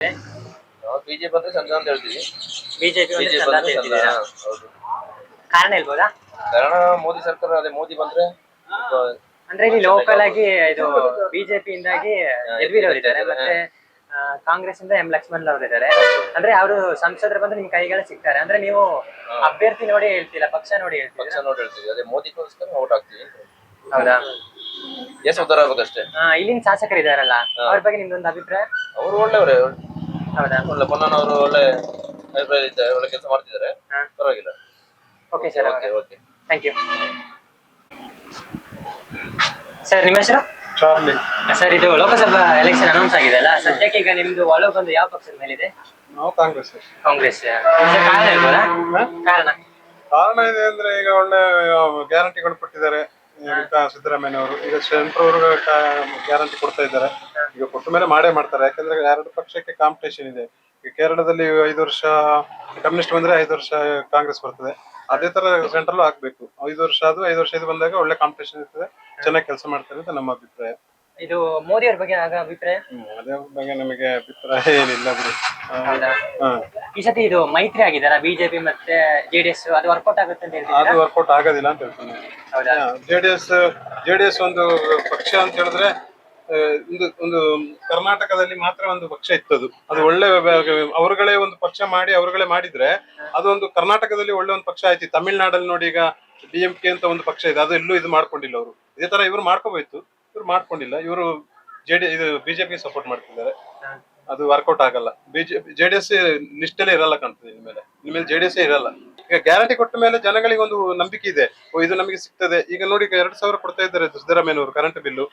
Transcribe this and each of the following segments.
ನಾವು ಬಿಜೆಪಿ ಅಂದ್ರೆ ಚಂದ ಅಂತ ಹೇಳ್ತೀವಿ. ಬಿಜೆಪಿ ಒಂದು ಬಿಜೆಪಿ ಚಂದ ಅಂತ ಅಂದ್ರೆ ಚಂದ. ಹೇಳ್ತಿದ್ದೀರಾ? ಹೌದು. ಕಾರಣ ಹೇಳ್ಬೋದಾ? ಕಾರಣ ಮೋದಿ ಸರ್ಕಾರ, ಅದೇ ಮೋದಿ ಬಂದ್ರೆ ಅಂದ್ರೆ ಇಲ್ಲಿ ಲೋಕಲ್ ಆಗಿ ಇದು ಬಿಜೆಪಿ ಇಂದಾಗಿ ಯದುವೀರ್ ಅವರು ಇದ್ದಾರೆ, ಮತ್ತೆ ಕಾಂಗ್ರೆಸ್ ಇಂದ ಎಂ ಲಕ್ಷ್ಮಣ್ ಅವರು ಇದ್ದಾರೆ. ಅಂದ್ರೆ ಅವರು ಸಂಸದರು ಬಂದ್ರೆ ನಿಮ್ ಕೈಗೆಲ್ಲ ಸಿಗ್ತಾರೆ. ಅಂದ್ರೆ ನೀವು ಅಭ್ಯರ್ಥಿ ನೋಡಿ ಹೇಳ್ತಿಲ್ಲ, ಪಕ್ಷ ನೋಡಿ ಹೇಳ್ತೀವಿ. ಪಕ್ಷ ನೋಡಿ ಹೇಳ್ತೀವಿ. ಅದೇ ಮೋದಿಗೋಸ್ಕರ ಓಟ್ ಹಾಕ್ತೀವಿ. ಹೌದಾ? ಎಸ್ ಉದ್ದಾರ ಆಗ್ಬೇಕಷ್ಟೇ. ಇಲ್ಲಿನ ಶಾಸಕರು ಇದಾರಲ್ಲ, ಅವ್ರ ಬಗ್ಗೆ ನಿಮ್ದೊಂದು ಅಭಿಪ್ರಾಯ? ಅವರು ಒಳ್ಳೆಯವರೇ. ಹೌದಾ? ಒಳ್ಳೆ ಪೊನ್ನನವರು ಒಳ್ಳೆ ಅಭಿಪ್ರಾಯ ಇದ್ದಾರೆ, ಒಳ್ಳೆ ಕೆಲಸ ಮಾಡ್ತಿದ್ದಾರೆ, ಪರವಾಗಿಲ್ಲ. Okay sir, okay okay, thank you sir. ನಿಮ್ಮ ಹೆಸರು? ಚಾರ್ಲಿ. ಸರ್, ಇದು ಲೋಕಸಭಾ ಎಲೆಕ್ಷನ್ ಅನೌನ್ಸ್ ಆಗಿದೆ ಅಲ್ಲ, ಸದ್ಯಕ್ಕೆ ಈಗ ನಿಮ್ದು ಒಲವು ಬಂದು ಯಾವ ಪಕ್ಷದ ಮೇಲಿದೆ? ನಾವು ಕಾಂಗ್ರೆಸ್. ಕಾಂಗ್ರೆಸ್. ಕಾರಣ ಹೇಳ್ಬೋದಾ? ಕಾರಣ ಇದೆ ಅಂದ್ರೆ ಈಗ ಒಳ್ಳೆ ಗ್ಯಾರಂಟಿಗಳು ಕೊಟ್ಟಿದ್ದಾರೆ ಸಿದ್ದರಾಮಯ್ಯನವರು. ಈಗ ಸೆಂಟ್ರವರು ಗ್ಯಾರಂಟಿ ಕೊಡ್ತಾ ಇದ್ದಾರೆ. ಈಗ ಕೊಟ್ಟ ಮೇಲೆ ಮಾಡೇ ಮಾಡ್ತಾರೆ, ಯಾಕಂದ್ರೆ ಎರಡು ಪಕ್ಷಕ್ಕೆ ಕಾಂಪಿಟೇಷನ್ ಇದೆ. ಈಗ ಕೇರಳದಲ್ಲಿ 5 ವರ್ಷ ಕಮ್ಯುನಿಸ್ಟ್ ಬಂದ್ರೆ 5 ವರ್ಷ ಕಾಂಗ್ರೆಸ್ ಬರ್ತದೆ. ಅದೇ ತರ ಸೆಂಟ್ರಲ್ ಆಗ್ಬೇಕು. 5 ವರ್ಷ ಅದು 5 ವರ್ಷ ಇದು ಬಂದಾಗ ಒಳ್ಳೆ ಕಾಂಪಿಟೇಷನ್ ಇರ್ತದೆ, ಚೆನ್ನಾಗಿ ಕೆಲಸ ಮಾಡ್ತಾರೆ ಅಂತ ನಮ್ಮ ಅಭಿಪ್ರಾಯ. ಇದು ಮೋದಿ ಅವ್ರ ಬಗ್ಗೆ ಆಗ ಅಭಿಪ್ರಾಯ? ಅದೇ ಬಗ್ಗೆ ನಮಗೆ ಅಭಿಪ್ರಾಯ ಏನಿಲ್ಲ ಬಿಡಿ. ಈ ಸತಿ ಇದು ಮೈತ್ರಿ ಆಗಿದಾರ ಬಿಜೆಪಿ ಮತ್ತೆ ಜೆಡಿಎಸ್, ಅದು ವರ್ಕೌಟ್ ಆಗುತ್ತೆ ಅಂತ ಹೇಳ್ತೀರಾ? ಅದು ವರ್ಕೌಟ್ ಆಗೋದಿಲ್ಲ ಅಂತ ಹೇಳ್ತೀನಿ. ಜೆಡಿಎಸ್ ಒಂದು ಪಕ್ಷ ಅಂತ ಹೇಳಿದ್ರೆ ಒಂದು ಕರ್ನಾಟಕದಲ್ಲಿ ಮಾತ್ರ ಒಂದು ಪಕ್ಷ ಇತ್ತದು. ಅದು ಒಳ್ಳೆ ಅವರುಗಳೇ ಒಂದು ಪಕ್ಷ ಮಾಡಿ ಅವರುಗಳೇ ಮಾಡಿದ್ರೆ ಅದೊಂದು ಕರ್ನಾಟಕದಲ್ಲಿ ಒಳ್ಳೆ ಒಂದು ಪಕ್ಷ ಆಯ್ತು. ತಮಿಳ್ನಾಡಲ್ಲಿ ನೋಡಿ, ಈಗ DMK ಅಂತ ಒಂದು ಪಕ್ಷ ಇದೆ, ಅದು ಎಲ್ಲೂ ಇದು ಮಾಡ್ಕೊಂಡಿಲ್ಲ ಅವರು. ಇದೇ ತರ ಇವ್ರು ಮಾಡ್ಕೋಬೇಕು, ಇವ್ರು ಮಾಡ್ಕೊಂಡಿಲ್ಲ. ಇವರು ಇದು ಬಿಜೆಪಿ ಸಪೋರ್ಟ್ ಮಾಡ್ತಿದ್ದಾರೆ, ಅದು ವರ್ಕೌಟ್ ಆಗಲ್ಲ. ಜೆಡಿಎಸ್ ನಿಷ್ಠೆಲೆ ಇರಲ್ಲ ಕಾಣ್ತದೆ. ಇನ್ಮೇಲೆ ಜೆಡಿಎಸ್ ಇರಲ್ಲ. ಈಗ ಗ್ಯಾರಂಟಿ ಕೊಟ್ಟ ಮೇಲೆ ಜನಗಳಿಗೆ ಒಂದು ನಂಬಿಕೆ ಇದೆ, ಇದು ನಮಗೆ ಸಿಗ್ತದೆ. ಈಗ ನೋಡಿ, 2,000 ಕೊಡ್ತಾ ಇದ್ದಾರೆ ಸಿದ್ದರಾಮಯ್ಯನವರು ಕರೆಂಟ್ ಬಿಲ್ಲು.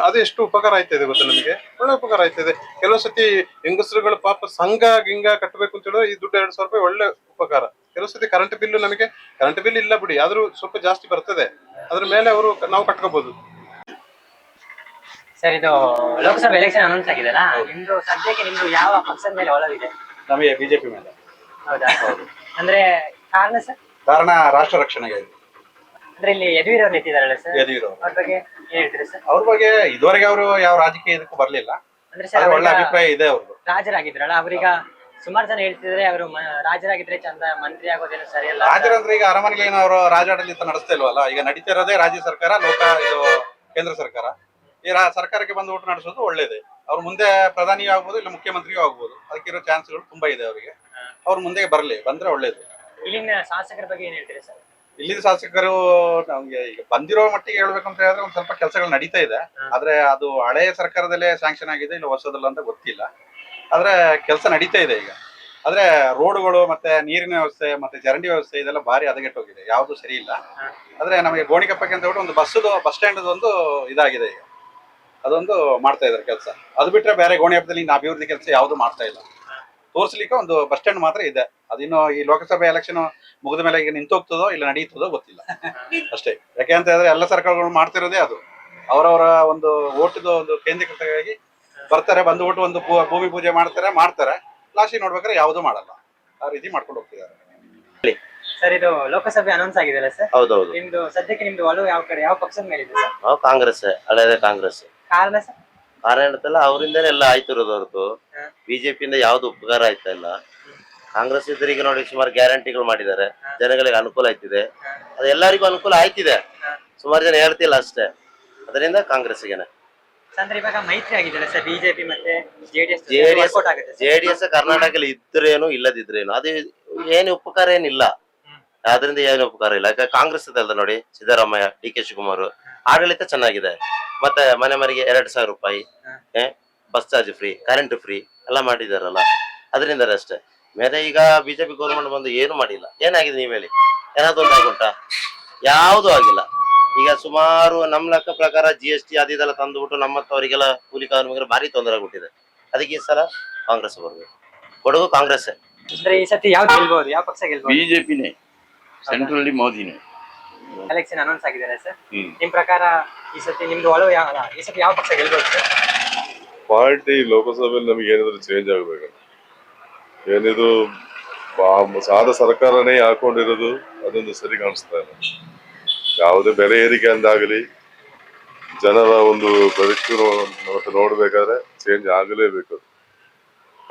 ಅದು ಎಷ್ಟು ಉಪಕಾರ ಆಯ್ತದೆ ಗೊತ್ತಾ ನಮಗೆ? ಒಳ್ಳೆ ಉಪಕಾರ ಆಯ್ತದೆ. ಕೆಲವು ಸತಿ ಹೆಂಗಸರುಗಳು ಪಾಪ ಸಂಘ ಗಿಂಗ ಕಟ್ಟಬೇಕು ಅಂತ ಹೇಳಿದ್ರೆ ಈ ದುಡ್ಡು 2,000 ರೂಪಾಯಿ ಒಳ್ಳೆ ಉಪಕಾರ. ಕೆಲವು ಸತಿ ಕರೆಂಟ್ ಬಿಲ್ಲು ನಮಗೆ ಕರೆಂಟ್ ಬಿಲ್ ಇಲ್ಲ ಬಿಡಿ, ಆದ್ರೂ ಸ್ವಲ್ಪ ಜಾಸ್ತಿ ಬರ್ತದೆ. ಅದ್ರ ಮೇಲೆ ನಾವು ಕಟ್ಕೋಬಹುದು. ಸರ್, ಇದು ಲೋಕಸಭಾ ಎಲೆಕ್ಷನ್ ಅನೌನ್ಸ್ ಆಗಿದೆಲ್ಲ, ನಿಮ್ದು ಸದ್ಯಕ್ಕೆ ನಿಮ್ದು ಯಾವ ಪಕ್ಷದ ಮೇಲೆ ಒಲವಿದೆ? ನಮಗೆ ಬಿಜೆಪಿ ಮೇಲೆ. ಹೌದಾ? ಅಂದ್ರೆ ಕಾರಣ ಸರ್? ಕಾರಣ ರಾಷ್ಟ್ರ ರಕ್ಷಣೆಗೆ. ಅಂದ್ರೆ ಇಲ್ಲಿ ಯದುವೀರ್ ಅವ್ರು ನಿಂತಿದ್ದಾರಲ್ಲ ಸರ್, ಯದುವೀರ್ ಅವ್ರ ಬಗ್ಗೆ ಏನ್ ಹೇಳ್ತೀರಾ ಸರ್? ಅವ್ರ ಬಗ್ಗೆ ಇದುವರೆಗೆ ಅವರು ಯಾವ ರಾಜಕೀಯ ಇದಕ್ಕೂ ಬರ್ಲಿಲ್ಲ. ಅಂದ್ರೆ ಸರ್, ಒಳ್ಳೆ ಅಭಿಪ್ರಾಯ ಇದೆ ಅವ್ರದ್ದು. ರಾಜರಾಗಿದ್ರಲ್ಲ, ಅವ್ರೀಗ ಸುಮಾರು ಜನ ಹೇಳ್ತಿದ್ರೆ ಅವರು ರಾಜರಾಗಿದ್ರೆ ಚಂದ, ಮಂತ್ರಿ ಆಗೋದೇನು ಸರಿಯಲ್ಲ. ರಾಜರಂದ್ರೆ ಈಗ ಅರಮನೆಗೆ ಏನು ಅವರು ರಾಜಾಡಳಿತ ನಡೆಸ್ತಾ ಇಲ್ವಲ್ಲ. ಈಗ ನಡೀತಾ ಇರೋದೇ ರಾಜ್ಯ ಸರ್ಕಾರ, ಇದು ಕೇಂದ್ರ ಸರ್ಕಾರ. ಈ ಸರ್ಕಾರಕ್ಕೆ ಬಂದು ಊಟ ನಡೆಸೋದು ಒಳ್ಳೇದೇ. ಅವ್ರು ಮುಂದೆ ಪ್ರಧಾನಿಯೂ ಆಗ್ಬೋದು, ಇಲ್ಲ ಮುಖ್ಯಮಂತ್ರಿಯೂ ಆಗ್ಬೋದು. ಅದಕ್ಕಿರೋ ಚಾನ್ಸ್ಗಳು ತುಂಬಾ ಇದೆ ಅವರಿಗೆ. ಅವ್ರು ಮುಂದೆ ಬಂದ್ರೆ ಒಳ್ಳೇದು. ಇಲ್ಲಿನ ಶಾಸಕರ ಬಗ್ಗೆ ಏನ್ ಹೇಳ್ತೀರಾ ಸರ್? ಇಲ್ಲಿನ ಶಾಸಕರು ನಮ್ಗೆ ಈಗ ಬಂದಿರೋ ಮಟ್ಟಿಗೆ ಹೇಳ್ಬೇಕಂತ ಹೇಳಿದ್ರೆ ಒಂದ್ ಸ್ವಲ್ಪ ಕೆಲಸಗಳು ನಡೀತಾ ಇದೆ. ಆದ್ರೆ ಅದು ಹಳೆಯ ಸರ್ಕಾರದಲ್ಲೇ ಸ್ಯಾಂಕ್ಷನ್ ಆಗಿದೆ, ಇಲ್ಲ ಹೊಸದಲ್ಲ ಅಂತ ಗೊತ್ತಿಲ್ಲ. ಆದ್ರೆ ಕೆಲಸ ನಡೀತಾ ಇದೆ ಈಗ. ಆದ್ರೆ ರೋಡ್ಗಳು ಮತ್ತೆ ನೀರಿನ ವ್ಯವಸ್ಥೆ ಮತ್ತೆ ಚರಂಡಿ ವ್ಯವಸ್ಥೆ ಇದೆಲ್ಲ ಭಾರಿ ಹದಗೆಟ್ಟೋಗಿದೆ, ಯಾವ್ದು ಸರಿ ಇಲ್ಲ. ಆದ್ರೆ ನಮಗೆ ಗೋಣಿಕೊಪ್ಪಕ್ಕೆ ಅಂತ ಹೇಳಿ ಒಂದು ಬಸ್ ಸ್ಟ್ಯಾಂಡ್ ಒಂದು ಇದಾಗಿದೆ ಈಗ, ಅದೊಂದು ಮಾಡ್ತಾ ಇದಾರೆ ಕೆಲಸ. ಅದು ಬಿಟ್ರೆ ಬೇರೆ ಗೋಣಿಹಬ್ಬದಲ್ಲಿ ಇನ್ನು ಅಭಿವೃದ್ಧಿ ಕೆಲಸ ಯಾವ್ದು ಮಾಡ್ತಾ ಇಲ್ಲ. ತೋರಿಸ್ಲಿಕ್ಕೆ ಒಂದು ಬಸ್ ಸ್ಟ್ಯಾಂಡ್ ಮಾತ್ರ ಇದೆ. ಅದಿನ್ನು ಈ ಲೋಕಸಭೆ ಎಲೆಕ್ಷನ್ ಮುಗಿದ ಮೇಲೆ ಈಗ ನಿಂತೋಗ್ತದೋ ಇಲ್ಲ ನಡೀತದೋ ಗೊತ್ತಿಲ್ಲ ಅಷ್ಟೇ. ಯಾಕೆ ಅಂತ ಹೇಳಿದ್ರೆ ಎಲ್ಲ ಸರ್ಕಾರಗಳು ಮಾಡ್ತಿರೋದೇ ಅದು. ಅವರವರ ಒಂದು ಓಟದ ಒಂದು ಕೇಂದ್ರೀಕೃತವಾಗಿ ಬರ್ತಾರೆ, ಬಂದ್ಬಿಟ್ಟು ಒಂದು ಭೂಮಿ ಪೂಜೆ ಮಾಡ್ತಾರೆ, ಲಾಸ್ಟಿಗೆ ನೋಡ್ಬೇಕಾದ್ರೆ ಯಾವ್ದು ಮಾಡಲ್ಲ. ಆ ರೀತಿ ಮಾಡ್ಕೊಂಡು ಹೋಗ್ತಿದ್ದಾರೆ. ಸರ್, ಇದು ಲೋಕಸಭೆ ಅನೌನ್ಸ್ ಆಗಿದೆಲ್ಲ ಸರ್? ಹೌದೌದು. ನಿಮ್ದು ಸದ್ಯಕ್ಕೆ ನಿಮ್ದು ಒಲವು ಯಾವ ಕಡೆ, ಯಾವ ಪಕ್ಷದ ಮೇಲೆ ಇದೆ ಸರ್? ನಾವು ಕಾಂಗ್ರೆಸ್, ಹಳೆಯದೇ ಕಾಂಗ್ರೆಸ್. ಕಾರಣ ಸರ್? ಕಾರಣ ಹೇಳ್ತಲ್ಲ, ಅವರಿಂದನೇ ಎಲ್ಲ ಆಯ್ತಿರೋದು ಹೊರತು ಬಿಜೆಪಿಯಿಂದ ಯಾವ್ದು ಉಪಕಾರ ಆಯ್ತಾ ಇಲ್ಲ. ಕಾಂಗ್ರೆಸ್ ಇದ್ರೆ ಈಗ ನೋಡಿ ಸುಮಾರು ಗ್ಯಾರಂಟಿಗಳು ಮಾಡಿದ್ದಾರೆ, ಜನಗಳಿಗೆ ಅನುಕೂಲ ಆಯ್ತಿದೆ. ಅದು ಎಲ್ಲರಿಗೂ ಅನುಕೂಲ ಆಯ್ತಿದೆ, ಸುಮಾರು ಜನ ಹೇಳ್ತಿಲ್ಲ ಅಷ್ಟೇ. ಅದರಿಂದ ಕಾಂಗ್ರೆಸ್ಗೆನೆ. ಅಂದ್ರೆ ಇವಾಗ ಮೈತ್ರಿ ಆಗಿದೆಲ್ಲ ಸರ್, ಬಿಜೆಪಿ ಮತ್ತೆ ಜೆಡಿಎಸ್ ಕರ್ನಾಟಕದಲ್ಲಿ ಇದ್ರೇನು ಇಲ್ಲದಿದ್ರೇನು ಅದು ಏನು ಉಪಕಾರ ಏನಿಲ್ಲ. ಅದರಿಂದ ಏನು ಉಪಕಾರ ಇಲ್ಲ. ಯಾಕೆ ಕಾಂಗ್ರೆಸ್ ಇದಲ್ಲ ನೋಡಿ, ಸಿದ್ದರಾಮಯ್ಯ, DK ಶಿವಕುಮಾರ್ ಆಡಳಿತ ಚೆನ್ನಾಗಿದೆ. ಮತ್ತೆ ಮನೆಗೆ 2,000 ರೂಪಾಯಿ, bus charge free, current free ಎಲ್ಲ ಮಾಡಿದಾರಲ್ಲ, ಅದರಿಂದ ಅಷ್ಟೇ. ಮೇಲೆ ಈಗ ಬಿಜೆಪಿ ಗೌರ್ಮೆಂಟ್ ಬಂದು ಏನು ಮಾಡಿಲ್ಲ. ಏನಾಗಿದೆ ನೀವ್ ಹೇಳಿ? ಏನಾದ್ರು ಒಂದು ಆಗುಂಟಾ? ಯಾವ್ದು ಆಗಿಲ್ಲ. ಈಗ ಸುಮಾರು ನಮ್ ಲೆಕ್ಕ ಪ್ರಕಾರ GST ಅದೆಲ್ಲ ತಂದುಬಿಟ್ಟು ನಮ್ಮಂತವರಿಗೆಲ್ಲ ಕೂಲಿ ಕಾರ್ಮಿಕರು ಭಾರಿ ತೊಂದರೆ ಆಗ್ಬಿಟ್ಟಿದೆ. ಅದಕ್ಕೆ ಈ ಸಲ ಕಾಂಗ್ರೆಸ್ ಬರ್ಬೇಕು, ಕೊಡಗು ಕಾಂಗ್ರೆಸ್. ಅಂದ್ರೆ ಈ ಸತಿ ಯಾವ್ದು ಗೆಲ್ಬಹುದು, ಯಾವ ಪಕ್ಷ ಗೆಲ್ಬಹುದು? ಬಿಜೆಪಿನೇ, ಸೆಂಟ್ರಲ್ ಮೋದಿನೇ. ಎಲೆಕ್ಷನ್ ಅನೌನ್ಸ್ ಆಗಿದ್ದಾರೆ ಸರ್, ನಿಮ್ ಪ್ರಕಾರ ಈ ಸತಿ ನಿಮ್ದು ಒಲವು ಈ ಸತಿ ಯಾವ ಪಕ್ಷ ಗೆಲ್ಬಹುದು ಸರ್? ಪಾರ್ಟಿ ಲೋಕಸಭೆಯಲ್ಲಿ ನಮಗೆ ಏನಾದ್ರು ಚೇಂಜ್ ಆಗ್ಬೇಕು. ಏನಿದು ಸಾದ ಸರ್ಕಾರನೇ ಹಾಕೊಂಡಿರೋದು, ಅದೊಂದು ಸರಿ ಕಾಣಿಸ್ತಾ ಇಲ್ಲ. ಯಾವುದೇ ಬೆಲೆ ಏರಿಕೆ ಅಂದಾಗಲಿ ಜನರ ಒಂದು ಬದುಕು ನೋಡ್ಬೇಕಾದ್ರೆ ಚೇಂಜ್ ಆಗಲೇಬೇಕು.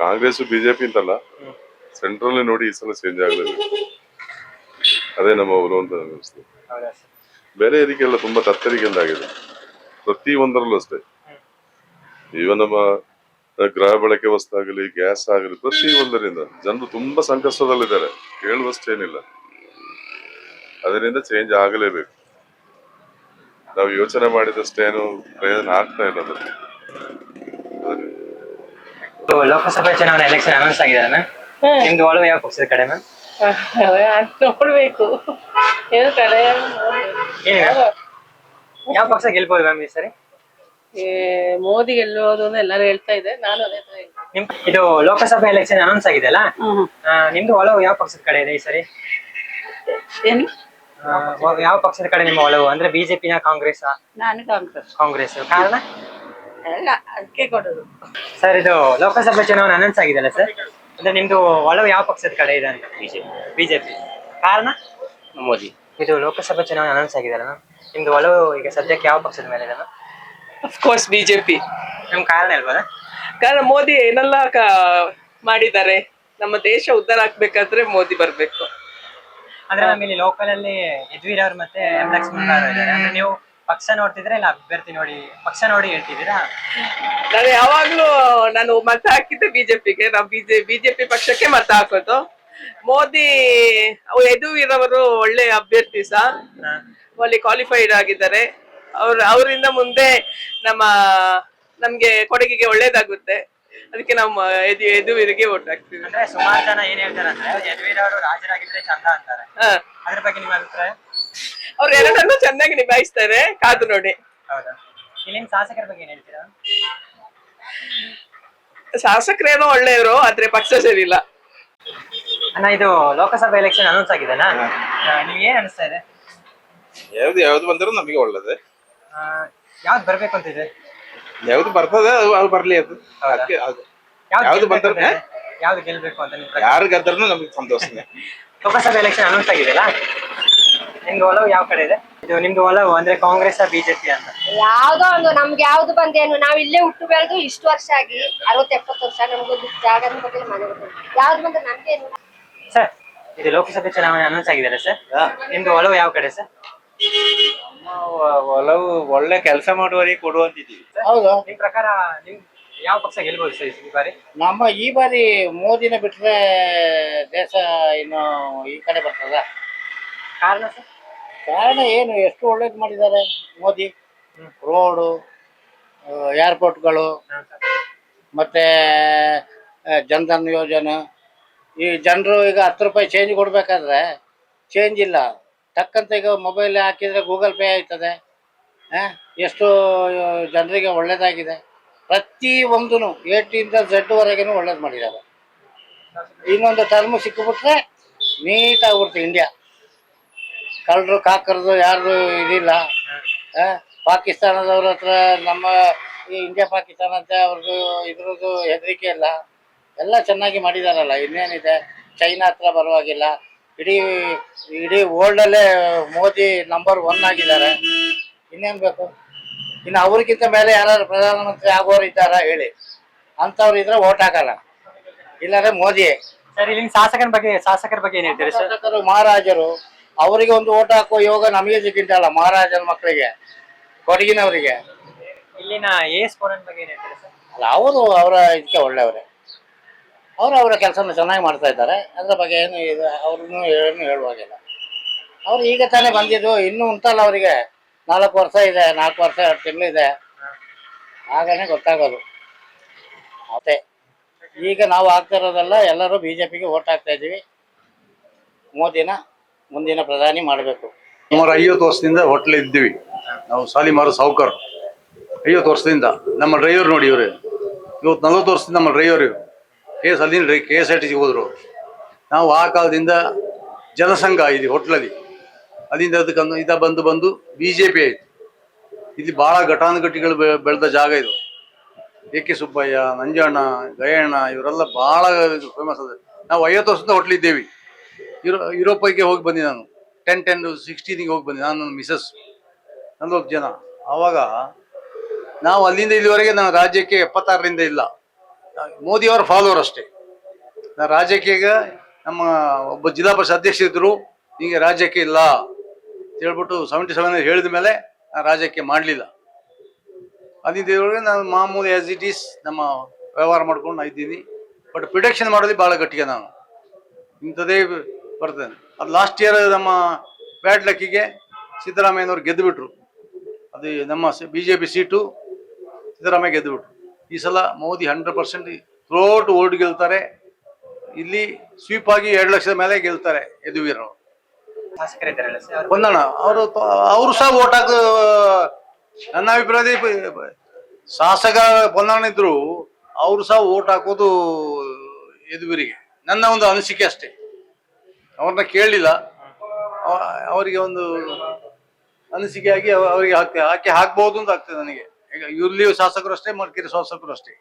ಕಾಂಗ್ರೆಸ್ ಬಿಜೆಪಿ ಅಂತಲ್ಲ, ಸೆಂಟ್ರಲ್ ನೋಡಿ ಈ ಸಲ ಚೇಂಜ್ ಆಗಲೇಬೇಕು. ಅದೇ ನಮ್ಮ ಒಲವು ಅಂತ ಅನಿಸ್ತದೆ. ಹೌದಾ ಸರ್? ಬೇರೆ ಏರಿಕೆಲ್ಲ ತುಂಬಾ ತತ್ತರಿಕೆಯಿಂದ ಆಗಿದೆ, ಪ್ರತಿ ಒಂದರಲ್ಲೂ ಅಷ್ಟೇ. ಈವನ್ ನಮ್ಮ ಗೃಹ ಬಳಕೆ ವಸ್ತು ಆಗಲಿ, ಗ್ಯಾಸ್ ಆಗಲಿ, ಪ್ರತಿ ಒಂದರಿಂದ ಜನರು ತುಂಬಾ ಸಂಕಷ್ಟದಲ್ಲಿದ್ದಾರೆ, ಹೇಳುವಷ್ಟೇನಿಲ್ಲ. ಅದರಿಂದ ಚೇಂಜ್ ಆಗಲೇಬೇಕು. ನಾವು ಯೋಚನೆ ಮಾಡಿದಷ್ಟೇನು ಪ್ರಯೋಜನ ಆಗ್ತಾ ಇಲ್ಲ ಅದರಲ್ಲಿ. ಲೋಕಸಭೆ ಚುನಾವಣೆ ಎಲೆಕ್ಷನ್ ಅನೌನ್ಸ್ ಆಗಿದೆ ಮ್ಯಾಮ್. ನಿಮ್ದು ಒಲವು ಯಾವ ಪಕ್ಷದ ಕಡೆ ಮ್ಯಾಮ್? ನೋಡ್ಬೇಕು ಏನು ಕಡೆ ಯಾವ ಪಕ್ಷ ಗೆಲ್ಬಹುದು ಮ್ಯಾಮ್ ಈ ಸರಿ? ಮೋದಿ ಗೆಲ್ಲೋದು ಅಂತ ಎಲ್ಲರೂ ಹೇಳ್ತಾ ಇದೆ, ನಾನು ಅದೇ ತರ ಹೇಳ್ತೀನಿ. ನಿಮ್ ಇದು ಲೋಕಸಭೆ ಎಲೆಕ್ಷನ್ ಅನೌನ್ಸ್ ಆಗಿದೆ ಅಲ್ಲ, ನಿಮ್ದು ಒಲವು ಯಾವ ಪಕ್ಷದ ಕಡೆ ಇದೆ ಈ ಸರಿ? ಏನು ಯಾವ ಪಕ್ಷದ ಕಡೆ ನಿಮ್ಮ ಒಲವು? ಅಂದ್ರೆ ಬಿಜೆಪಿನ, ಕಾಂಗ್ರೆಸ್? ನಾನು ಕಾಂಗ್ರೆಸ್. ಕಾಂಗ್ರೆಸ್. ಕಾರಣ? ಎಲ್ಲ ಅದಕ್ಕೆ ಕೊಡೋದು. ಸರ್, ಇದು ಲೋಕಸಭೆ ಚುನಾವಣೆ ಅನೌನ್ಸ್ ಆಗಿದೆಲ್ಲ ಸರ್, ಅಂದ್ರೆ ನಿಮ್ದು ಒಲವು ಯಾವ ಪಕ್ಷದ ಕಡೆ ಇದೆ ಅಂತ? ಬಿಜೆಪಿ. ಕಾರಣ? ಮೋದಿ. ಇದು ಲೋಕಸಭೆ ಚುನಾವಣೆ ಅನೌನ್ಸ್ ಆಗಿದೆಲ್ಲ ಮ್ಯಾಮ್, ನಿಮ್ದು ಒಲವು ಈಗ ಸದ್ಯಕ್ಕೆ ಯಾವ ಪಕ್ಷದ ಮೇಲೆ ಇದೆ ಮ್ಯಾಮ್? Of course BJP. ನಿಮ್ ಕಾರಣ ಹೇಳ್ಬೋದಾ? ಕಾರಣ ಮೋದಿ ಏನೆಲ್ಲ ಮಾಡಿದ್ದಾರೆ, ನಮ್ಮ ದೇಶ ಉದ್ಧಾರ ಆಗ್ಬೇಕಾದ್ರೆ ಮೋದಿ ಬರ್ಬೇಕು. ಅಂದ್ರೆ ನಮ್ಮ ಇಲ್ಲಿ ಲೋಕಲ್ ಅಲ್ಲಿ ಯದುವೀರ್ ಅವ್ರು ಮತ್ತೆ ಎಂ ಲಕ್ಷ್ಮಣ್ ಅವರು ಇದ್ದಾರೆ. ಅಂದ್ರೆ ನೀವು ಪಕ್ಷ ನೋಡ್ತಿದ್ರೆ ಇಲ್ಲ ಅಭ್ಯರ್ಥಿ ನೋಡಿ, ಪಕ್ಷ ನೋಡಿ ಹೇಳ್ತಿದ್ದೀರಾ? ನಾನು ಯಾವಾಗ್ಲೂ ನಾನು ಮತ ಹಾಕಿದ್ದೆ ಬಿಜೆಪಿಗೆ. ನಾವು ಬಿಜೆಪಿ ಪಕ್ಷಕ್ಕೆ ಮತ ಹಾಕೋದು. ಮೋದಿ ಯದುವೀರ್ ಅವರು ಒಳ್ಳೆ ಅಭ್ಯರ್ಥಿ ಸಹ, ಒಳ್ಳೆ ಕ್ವಾಲಿಫೈಡ್ ಆಗಿದ್ದಾರೆ. ಅವರಿಂದ ಮುಂದೆ ನಮ್ಗೆ ಕೊಡಗಿಗೆ ಒಳ್ಳೇದಾಗುತ್ತೆ. ಅದಕ್ಕೆ ನಾವು ಯದುವೀರಿಗೆ ವೋಟ್ ಹಾಕ್ತೀವಿ. ಅಂದ್ರೆ ಸುಮಾರು ಜನ ಏನ್ ಹೇಳ್ತಾರೆ ಅಂದ್ರೆ ಯದುವೀರ್ ಅವರು ರಾಜರಾಗಿದ್ರೆ ಚಂದ ಅಂತಾರೆ. ಅದ್ರ ಬಗ್ಗೆ ನಿಮ್ಮ ಅಭಿಪ್ರಾಯ? ಅವ್ರು ಎರಡನ್ನೂ ಚೆನ್ನಾಗಿ ನಿಭಾಯಿಸ್ತಾರೆ, ಕಾದು ನೋಡಿ. ಹೌದಾ? ಇಲ್ಲಿನ ಶಾಸಕರ ಬಗ್ಗೆ ಏನ್ ಹೇಳ್ತೀರಾ? ಶಾಸಕರೇನೋ ಒಳ್ಳೆಯವರು, ಆದ್ರೆ ಪಕ್ಷ ಸರಿಯಿಲ್ಲ. ಅಣ್ಣ, ಇದು ಲೋಕಸಭಾ ಎಲೆಕ್ಷನ್ ಅನೌನ್ಸ್ ಆಗಿದೆನಾ, ನಿಮ್ಗೆ ಏನ್ ಅನಿಸ್ತಾ ಇದೆ? ಯಾವ್ದು ಬಂದರೂ ನಮಗೆ ಒಳ್ಳೇದೇ. ಯಾವ್ದು ಬರ್ಬೇಕು ಅಂತಿದೆ? ಯಾವ್ದು ಬರ್ತದೆ ಅದು ಬರ್ಲಿ. ಅದು ಅದಕ್ಕೆ ಯಾವ್ದು ಬಂದ್ರೆ ಯಾವ್ದು ಗೆಲ್ಬೇಕು ಅಂತ ನಿಮ್ ಪ್ರಕಾರ? ಯಾರು ಗೆದ್ರೂ ನಮಗೆ ಸಂತೋಷನೇ. ಲೋಕಸಭೆ ಎಲೆಕ್ಷನ್ ಅನೌನ್ಸ್ ಆಗಿದೆಯಲ್ಲ, ನಿಮ್ದು ಒಲವು ಯಾವ ಕಡೆ ಇದೆ? ಇದು ನಿಮ್ದು ಒಲವು ಅಂದ್ರೆ ಕಾಂಗ್ರೆಸ್ ಬಿಜೆಪಿ ಅಂತ? ಯಾವ್ದೋ ಒಂದು ನಮ್ಗೆ ಯಾವ್ದು ಬಂದೇನು, ನಾವ್ ಇಲ್ಲೇ ಹುಟ್ಟು ಬೆಳೆದು ಇಷ್ಟು ವರ್ಷ ಆಗಿ 60-70 ವರ್ಷ, ನಮ್ಗೊಂದು ಜಾಗದ ಬಗ್ಗೆ ಮನೆ ಯಾವ್ದು ಬಂದ್ರೆ ನಮ್ಗೇನು. ಸರ್, ಇದು ಲೋಕಸಭೆ ಚುನಾವಣೆ ಅನೌನ್ಸ್ ಆಗಿದೆಯಲ್ಲ ಸರ್, ನಿಮ್ದು ಒಲವು ಯಾವ ಕಡೆ ಸರ್? ಒಲವು ಒಳ್ಳೆ ಕೆಲಸ ಮಾಡುವವರಿಗೆ ಕೊಡುವಂತಿದ್ದೀವಿ. ಹೌದು. ನಿಮ್ ಪ್ರಕಾರ ನಿಮ್ ಯಾವ ಪಕ್ಷ ಗೆಲ್ಬಹುದು ಸರ್ ಈ ಬಾರಿ? ಈ ಬಾರಿ ಮೋದಿನ ಬಿಟ್ರೆ ದೇಶ ಇನ್ನು ಈ ಕಡೆ ಬರ್ತದ. ಕಾರಣ ಸರ್? ಕಾರಣ ಏನು, ಎಷ್ಟು ಒಳ್ಳೇದು ಮಾಡಿದ್ದಾರೆ ಮೋದಿ. ರೋಡು, ಏರ್ಪೋರ್ಟ್ಗಳು, ಮತ್ತೆ ಜನ್ಧನ್ ಯೋಜನೆ. ಈ ಜನರು ಈಗ 10 ರೂಪಾಯಿ ಚೇಂಜ್ ಕೊಡ್ಬೇಕಾದ್ರೆ ಚೇಂಜ್ ಇಲ್ಲ, ಟಕ್ಕಂತ ಈಗ ಮೊಬೈಲ್ ಹಾಕಿದ್ರೆ ಗೂಗಲ್ ಪೇ ಆಯ್ತದೆ. ಎಷ್ಟು ಜನರಿಗೆ ಒಳ್ಳೇದಾಗಿದೆ. ಪ್ರತಿ ಒಂದು A to Z ವರೆಗೂ ಒಳ್ಳೇದು ಮಾಡಿದ್ದಾರೆ. ಇನ್ನೊಂದು ಟರ್ಮ್ ಸಿಕ್ಕಿಬಿಟ್ರೆ ನೀಟ್ ಆಗ್ಬಿಡ್ತು ಇಂಡಿಯಾ. ಕಳ್ಳರು ಕಾಕರದು ಯಾರ್ದು ಇದಿಲ್ಲ. ಪಾಕಿಸ್ತಾನದವ್ರ ಹತ್ರ ನಮ್ಮ ಈ ಇಂಡಿಯಾ ಪಾಕಿಸ್ತಾನ ಅಂತ ಅವ್ರದ್ದು ಇದ್ರದ್ದು ಹೆದರಿಕೆ ಇಲ್ಲ. ಎಲ್ಲ ಚೆನ್ನಾಗಿ ಮಾಡಿದಾರಲ್ಲ, ಇನ್ನೇನಿದೆ. ಚೈನಾ ಹತ್ರ ಬರುವಾಗಿಲ್ಲ. ಇಡೀ ವರ್ಲ್ಡಲ್ಲೇ ಮೋದಿ ನಂಬರ್ 1 ಆಗಿದ್ದಾರೆ. ಇನ್ನೇನು ಬೇಕು? ಇನ್ನು ಅವ್ರಿಗಿಂತ ಮೇಲೆ ಯಾರು ಪ್ರಧಾನಮಂತ್ರಿ ಆಗೋರು ಇದ್ದಾರಾ ಹೇಳಿ? ಅಂಥವ್ರು ಇದ್ರೆ ಓಟ್ ಹಾಕಲ್ಲ, ಇಲ್ಲಾಂದ್ರೆ ಮೋದಿಯೇ. ಸರ್, ಇಲ್ಲಿನ ಶಾಸಕರ ಬಗ್ಗೆ ಏನ್ ಹೇಳ್ತೀರಿ ಸರ್? ಶಾಸಕರು ಮಹಾರಾಜರು, ಅವರಿಗೆ ಒಂದು ಓಟ್ ಹಾಕುವ ಯೋಗ ನಮಗೆ ಸಿಕ್ಕಿದ್ದಲ್ಲ, ಮಹಾರಾಜರ ಮಕ್ಕಳಿಗೆ, ಕೊಡಗಿನವರಿಗೆ. ಇಲ್ಲಿನ ಎಸ್ ಪೋರನ್ ಬಗ್ಗೆ ಏನ್ ಹೇಳ್ತೀರಿ ಸರ್? ಅಲ್ಲ, ಅವರ ಇದಕ್ಕೆ ಒಳ್ಳೆಯವರೇ. ಅವರ ಕೆಲಸನ ಚೆನ್ನಾಗಿ ಮಾಡ್ತಾ ಇದ್ದಾರೆ. ಅದ್ರ ಬಗ್ಗೆ ಏನು ಅವ್ರನ್ನು ಏನು ಹೇಳುವಾಗಿಲ್ಲ. ಅವ್ರು ಈಗ ತಾನೇ ಬಂದಿದ್ದು, ಇನ್ನೂ ಉಂಟಲ್ಲ ಅವರಿಗೆ. 4 ವರ್ಷ ಇದೆ, 4 ವರ್ಷ 2 ತಿಂಗಳು ಇದೆ, ಆಗನೇ ಗೊತ್ತಾಗೋದು. ಮತ್ತೆ ಈಗ ನಾವು ಆಗ್ತಾ ಇರೋದೆಲ್ಲ ಎಲ್ಲರೂ ಬಿಜೆಪಿಗೆ ಓಟ್ ಹಾಕ್ತಾ ಇದ್ದೀವಿ. ಮೋದಿನ ಮುಂದಿನ ಪ್ರಧಾನಿ ಮಾಡಬೇಕು. ಸುಮಾರು 50 ವರ್ಷದಿಂದ ಹೋಟ್ಲ್ ಇದ್ದೀವಿ ನಾವು. ಸಾಲಿಮಾರು ಸಾವುಕಾರ್ 50 ವರ್ಷದಿಂದ. ನಮ್ಮ ಡ್ರೈವರ್ ನೋಡಿ ಇವರು, ಇವತ್ತು 40 ವರ್ಷದಿಂದ ನಮ್ಮ ಡ್ರೈವರ್ ಇವರು. ಅಲ್ಲಿಂದ KSRTC ಹೋದ್ರು. ನಾವು ಆ ಕಾಲದಿಂದ ಜನಸಂಘ ಇದೆ ಹೋಟ್ಲಲ್ಲಿ. ಅಲ್ಲಿಂದ ಅದಕ್ಕೆ ಬಂದು BJP ಆಯಿತು. ಇಲ್ಲಿ ಭಾಳ ಘಟಾನುಘಟಿಗಳು ಬೆಳೆದ ಜಾಗ ಇದು. AK ಸುಬ್ಬಯ್ಯ, ನಂಜಣ್ಣ, ಗಯಣ್ಣ ಇವರೆಲ್ಲ ಭಾಳ ಫೇಮಸ್ ಅದ. ನಾವು 50 ವರ್ಷದಿಂದ ಹೋಟ್ಲಿದ್ದೇವೆ. ಯುರೋಪಿಗೆ ಹೋಗಿ ಬಂದೆ ನಾನು. 10-16 ಹೋಗಿ ಬಂದೆ ನಾನು, ನನ್ನ ಮಿಸಸ್, 40 ಜನ. ಆವಾಗ ನಾವು ಅಲ್ಲಿಂದ ಇಲ್ಲಿವರೆಗೆ ನಾನು ರಾಜ್ಯಕ್ಕೆ 76ರಿಂದ ಇಲ್ಲ. ಮೋದಿಯವರ ಫಾಲೋವರ್ ಅಷ್ಟೇ. ರಾಜ್ಯಕ್ಕೆ ಈಗ ನಮ್ಮ ಒಬ್ಬ ಜಿಲ್ಲಾ ಪರಿಷತ್ ಅಧ್ಯಕ್ಷ ಇದ್ರು, ಈಗ ರಾಜ್ಯಕ್ಕೆ ಇಲ್ಲ ಅಂತ ಹೇಳ್ಬಿಟ್ಟು 77 ಹೇಳಿದ ಮೇಲೆ ರಾಜ್ಯಕ್ಕೆ ಮಾಡಲಿಲ್ಲ. ಅದಿದ್ದೇಳಿ ನಾನು ಮಾಮೂಲಿ ಆಸ್ ಇಟ್ ಈಸ್ ನಮ್ಮ ವ್ಯವಹಾರ ಮಾಡ್ಕೊಂಡು ನಾ ಇದ್ದೀನಿ. ಬಟ್ ಪ್ರಿಡಿಕ್ಷನ್ ಮಾಡೋದು ಭಾಳ ಗಟ್ಟಿಗೆ ನಾನು ಇಂಥದ್ದೇ ಬರ್ತೇನೆ. ಅದು ಲಾಸ್ಟ್ ಇಯರ್ ನಮ್ಮ ಬ್ಯಾಡ್ ಲಕ್ಕಿಗೆ ಸಿದ್ದರಾಮಯ್ಯನವ್ರು ಗೆದ್ದುಬಿಟ್ರು. ಅದು ನಮ್ಮ BJP ಸೀಟು ಸಿದ್ದರಾಮಯ್ಯ ಗೆದ್ದುಬಿಟ್ರು. ಈ ಸಲ ಮೋದಿ 100% ಥ್ರೋಟ್ ಓಟ್ ಗೆಲ್ತಾರೆ. ಇಲ್ಲಿ ಸ್ವೀಪ್ ಆಗಿ 2 ಲಕ್ಷದ ಮೇಲೆ ಗೆಲ್ತಾರೆ ಯದುವೀರರು. ಶಾಸಕರಿದ್ದಾರಲ್ಲ ಸರ್, ಬಂದಣ್ಣ ಅವರು ಸಹ ಓಟ್ ಹಾಕ, ನನ್ನ ಅಭಿಪ್ರಾಯದಲ್ಲಿ ಶಾಸಕ ಬಂದಣ್ಣ ಇದ್ರು ಅವರು ಸಹ ಓಟ್ ಹಾಕೋದು ಯದುವೀರಿಗೆ. ನನ್ನ ಒಂದು ಅನಿಸಿಕೆ ಅಷ್ಟೇ, ಅವ್ರನ್ನ ಕೇಳಲಿಲ್ಲ. ಅವರಿಗೆ ಒಂದು ಅನಿಸಿಕೆಯಾಗಿ ಅವರಿಗೆ ಹಾಕ್ಬಹುದು ಅಂತ ಆಗ್ತದೆ ನನಗೆ. ಈಗ ಇಲ್ಲಿ ಶಾಸಕರು ಅಷ್ಟೇ, ಮಡಿಕೇರಿ ಶಾಸಕರು ಅಷ್ಟೇ,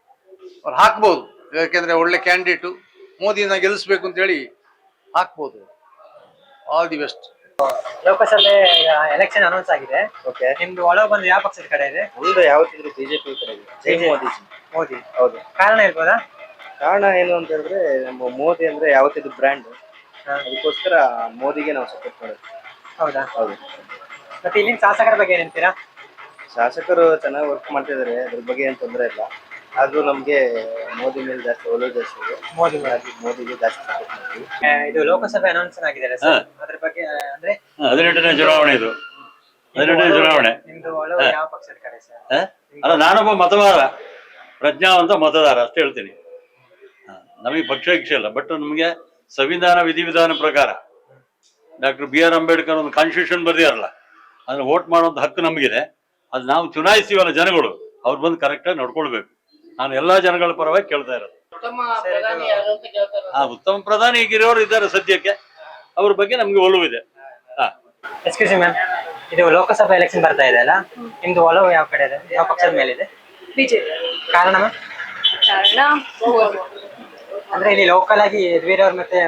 ಅವ್ರು ಹಾಕ್ಬೋದು. ಯಾಕೆಂದ್ರೆ ಒಳ್ಳೆ ಕ್ಯಾಂಡಿಡೇಟು, ಮೋದಿನ ಗೆಲ್ಲಿಸ್ಬೇಕು ಅಂತ ಹೇಳಿ ಹಾಕ್ಬೋದು. All the best. Lok Sabha election announce ಆಗಿದೆ. ಓಕೆ, ನಿಮ್ದು ಒಳಗೆ ಬಂದು ಯಾವ ಪಕ್ಷದ ಕಡೆ ಇದೆ? ಮುಂದೆ ಯಾವತ್ತಿದ್ರು ಬಿಜೆಪಿ ಕಡೆ ಇದೆ. ಜೈ ಮೋದಿಜಿ. ಮೋದಿ. ಹೌದು. ಕಾರಣ ಇರ್ಬೋದಾ? ಕಾರಣ ಏನು ಅಂತ ಹೇಳಿದ್ರೆ, ನಮ್ಮ ಮೋದಿ ಅಂದ್ರೆ ಯಾವತ್ತಿದ್ರು ಬ್ರ್ಯಾಂಡ್, ಅದಕ್ಕೋಸ್ಕರ ಮೋದಿಗೆ ನಾವು ಸಪೋರ್ಟ್ ಮಾಡೋದು. ಹೌದಾ? ಹೌದು. ಮತ್ತೆ ಇಲ್ಲಿನ ಶಾಸಕರ ಬಗ್ಗೆ ಏನ್ ಹೇಳ್ತೀರಾ? ಶಾಸಕರು ಚೆನ್ನಾಗಿ ವರ್ಕ್ ಮಾಡ್ತಿದ್ದಾರೆ, ಅದ್ರ ಬಗ್ಗೆ ಏನು ತೊಂದರೆ ಇಲ್ಲ. ಆದ್ರೂ ನಮ್ಗೆ ಮೋದಿ ಮೇಲೆ ಜಾಸ್ತಿ ಒಲವು ಜಾಸ್ತಿ ಇದೆ. ಮೋದಿಗೆ ಜಾಸ್ತಿ ಸಪೋರ್ಟ್ ಮಾಡ್ತೀವಿ. ಇದು ಲೋಕಸಭೆ ಅನೌನ್ಸ್ ಆಗಿದೆ ಸರ್, ಅದ್ರ ಬಗ್ಗೆ ಅಂದ್ರೆ 18ನೇ ಚುನಾವಣೆ ಇದು. 18ನೇ ಚುನಾವಣೆ. ನಿಮ್ದು ಒಲವು ಯಾವ ಪಕ್ಷದ ಕಡೆ ಸರ್? ಅಲ್ಲ, ನಾನೊಬ್ಬ ಮತದಾರ, ಪ್ರಜ್ಞಾವಂತ ಮತದಾರ ಅಷ್ಟೇ ಹೇಳ್ತೀನಿ. ನಮಗೆ ಪಕ್ಷ ಇಚ್ಛೆ ಇಲ್ಲ, ಬಟ್ ನಮಗೆ ಸಂವಿಧಾನ ವಿಧಿವಿಧಾನ ಪ್ರಕಾರ ಡಾಕ್ಟರ್ BR ಅಂಬೇಡ್ಕರ್ ಒಂದು ಕಾನ್ಸ್ಟಿಟ್ಯೂಷನ್ ಬರೆದಿರಲ್ಲ, ಅದನ್ನ ವೋಟ್ ಮಾಡುವಂತ ಹಕ್ಕು ನಮಗಿದೆ. ಅದು ನಾವು ಚುನಾಯಿಸ್ತೀವಲ್ಲ ಜನಗಳು, ಅವ್ರು ಬಂದು ಕರೆಕ್ಟಾಗಿ ನೋಡ್ಕೊಳ್ಬೇಕು. ನಾನು ಎಲ್ಲಾ ಜನಗಳ ಪರವಾಗಿ ಕೇಳ್ತಾ ಇರೋದು. ಉತ್ತಮ ಪ್ರಧಾನಿ ಈಗಿರೋರು ಇದ್ದಾರೆ ಸದ್ಯಕ್ಕೆ, ಅವ್ರ ಬಗ್ಗೆ ನಮ್ಗೆ ಒಲವಿದೆ. ಎಕ್ಸ್ಕ್ಯೂಸ್ ಮ್ಯಾಮ್, ಇದು ಲೋಕಸಭಾ ಎಲೆಕ್ಷನ್ ಬರ್ತಾ ಇದೆ ಅಲ್ಲ, ನಿಮ್ದು ಒಲವು ಯಾವ ಕಡೆ ಇದೆ, ಯಾವ ಪಕ್ಷದ ಮೇಲೆ ಇದೆ? ಬಿಜೆಪಿ. ಕಾರಣ ಕಾರಣ ಅಂದ್ರೆ ಇಲ್ಲಿ ಲೋಕಲ್ ಆಗಿ ಯದುವೀರ್ ಅವ್ರು ಮತ್ತೆ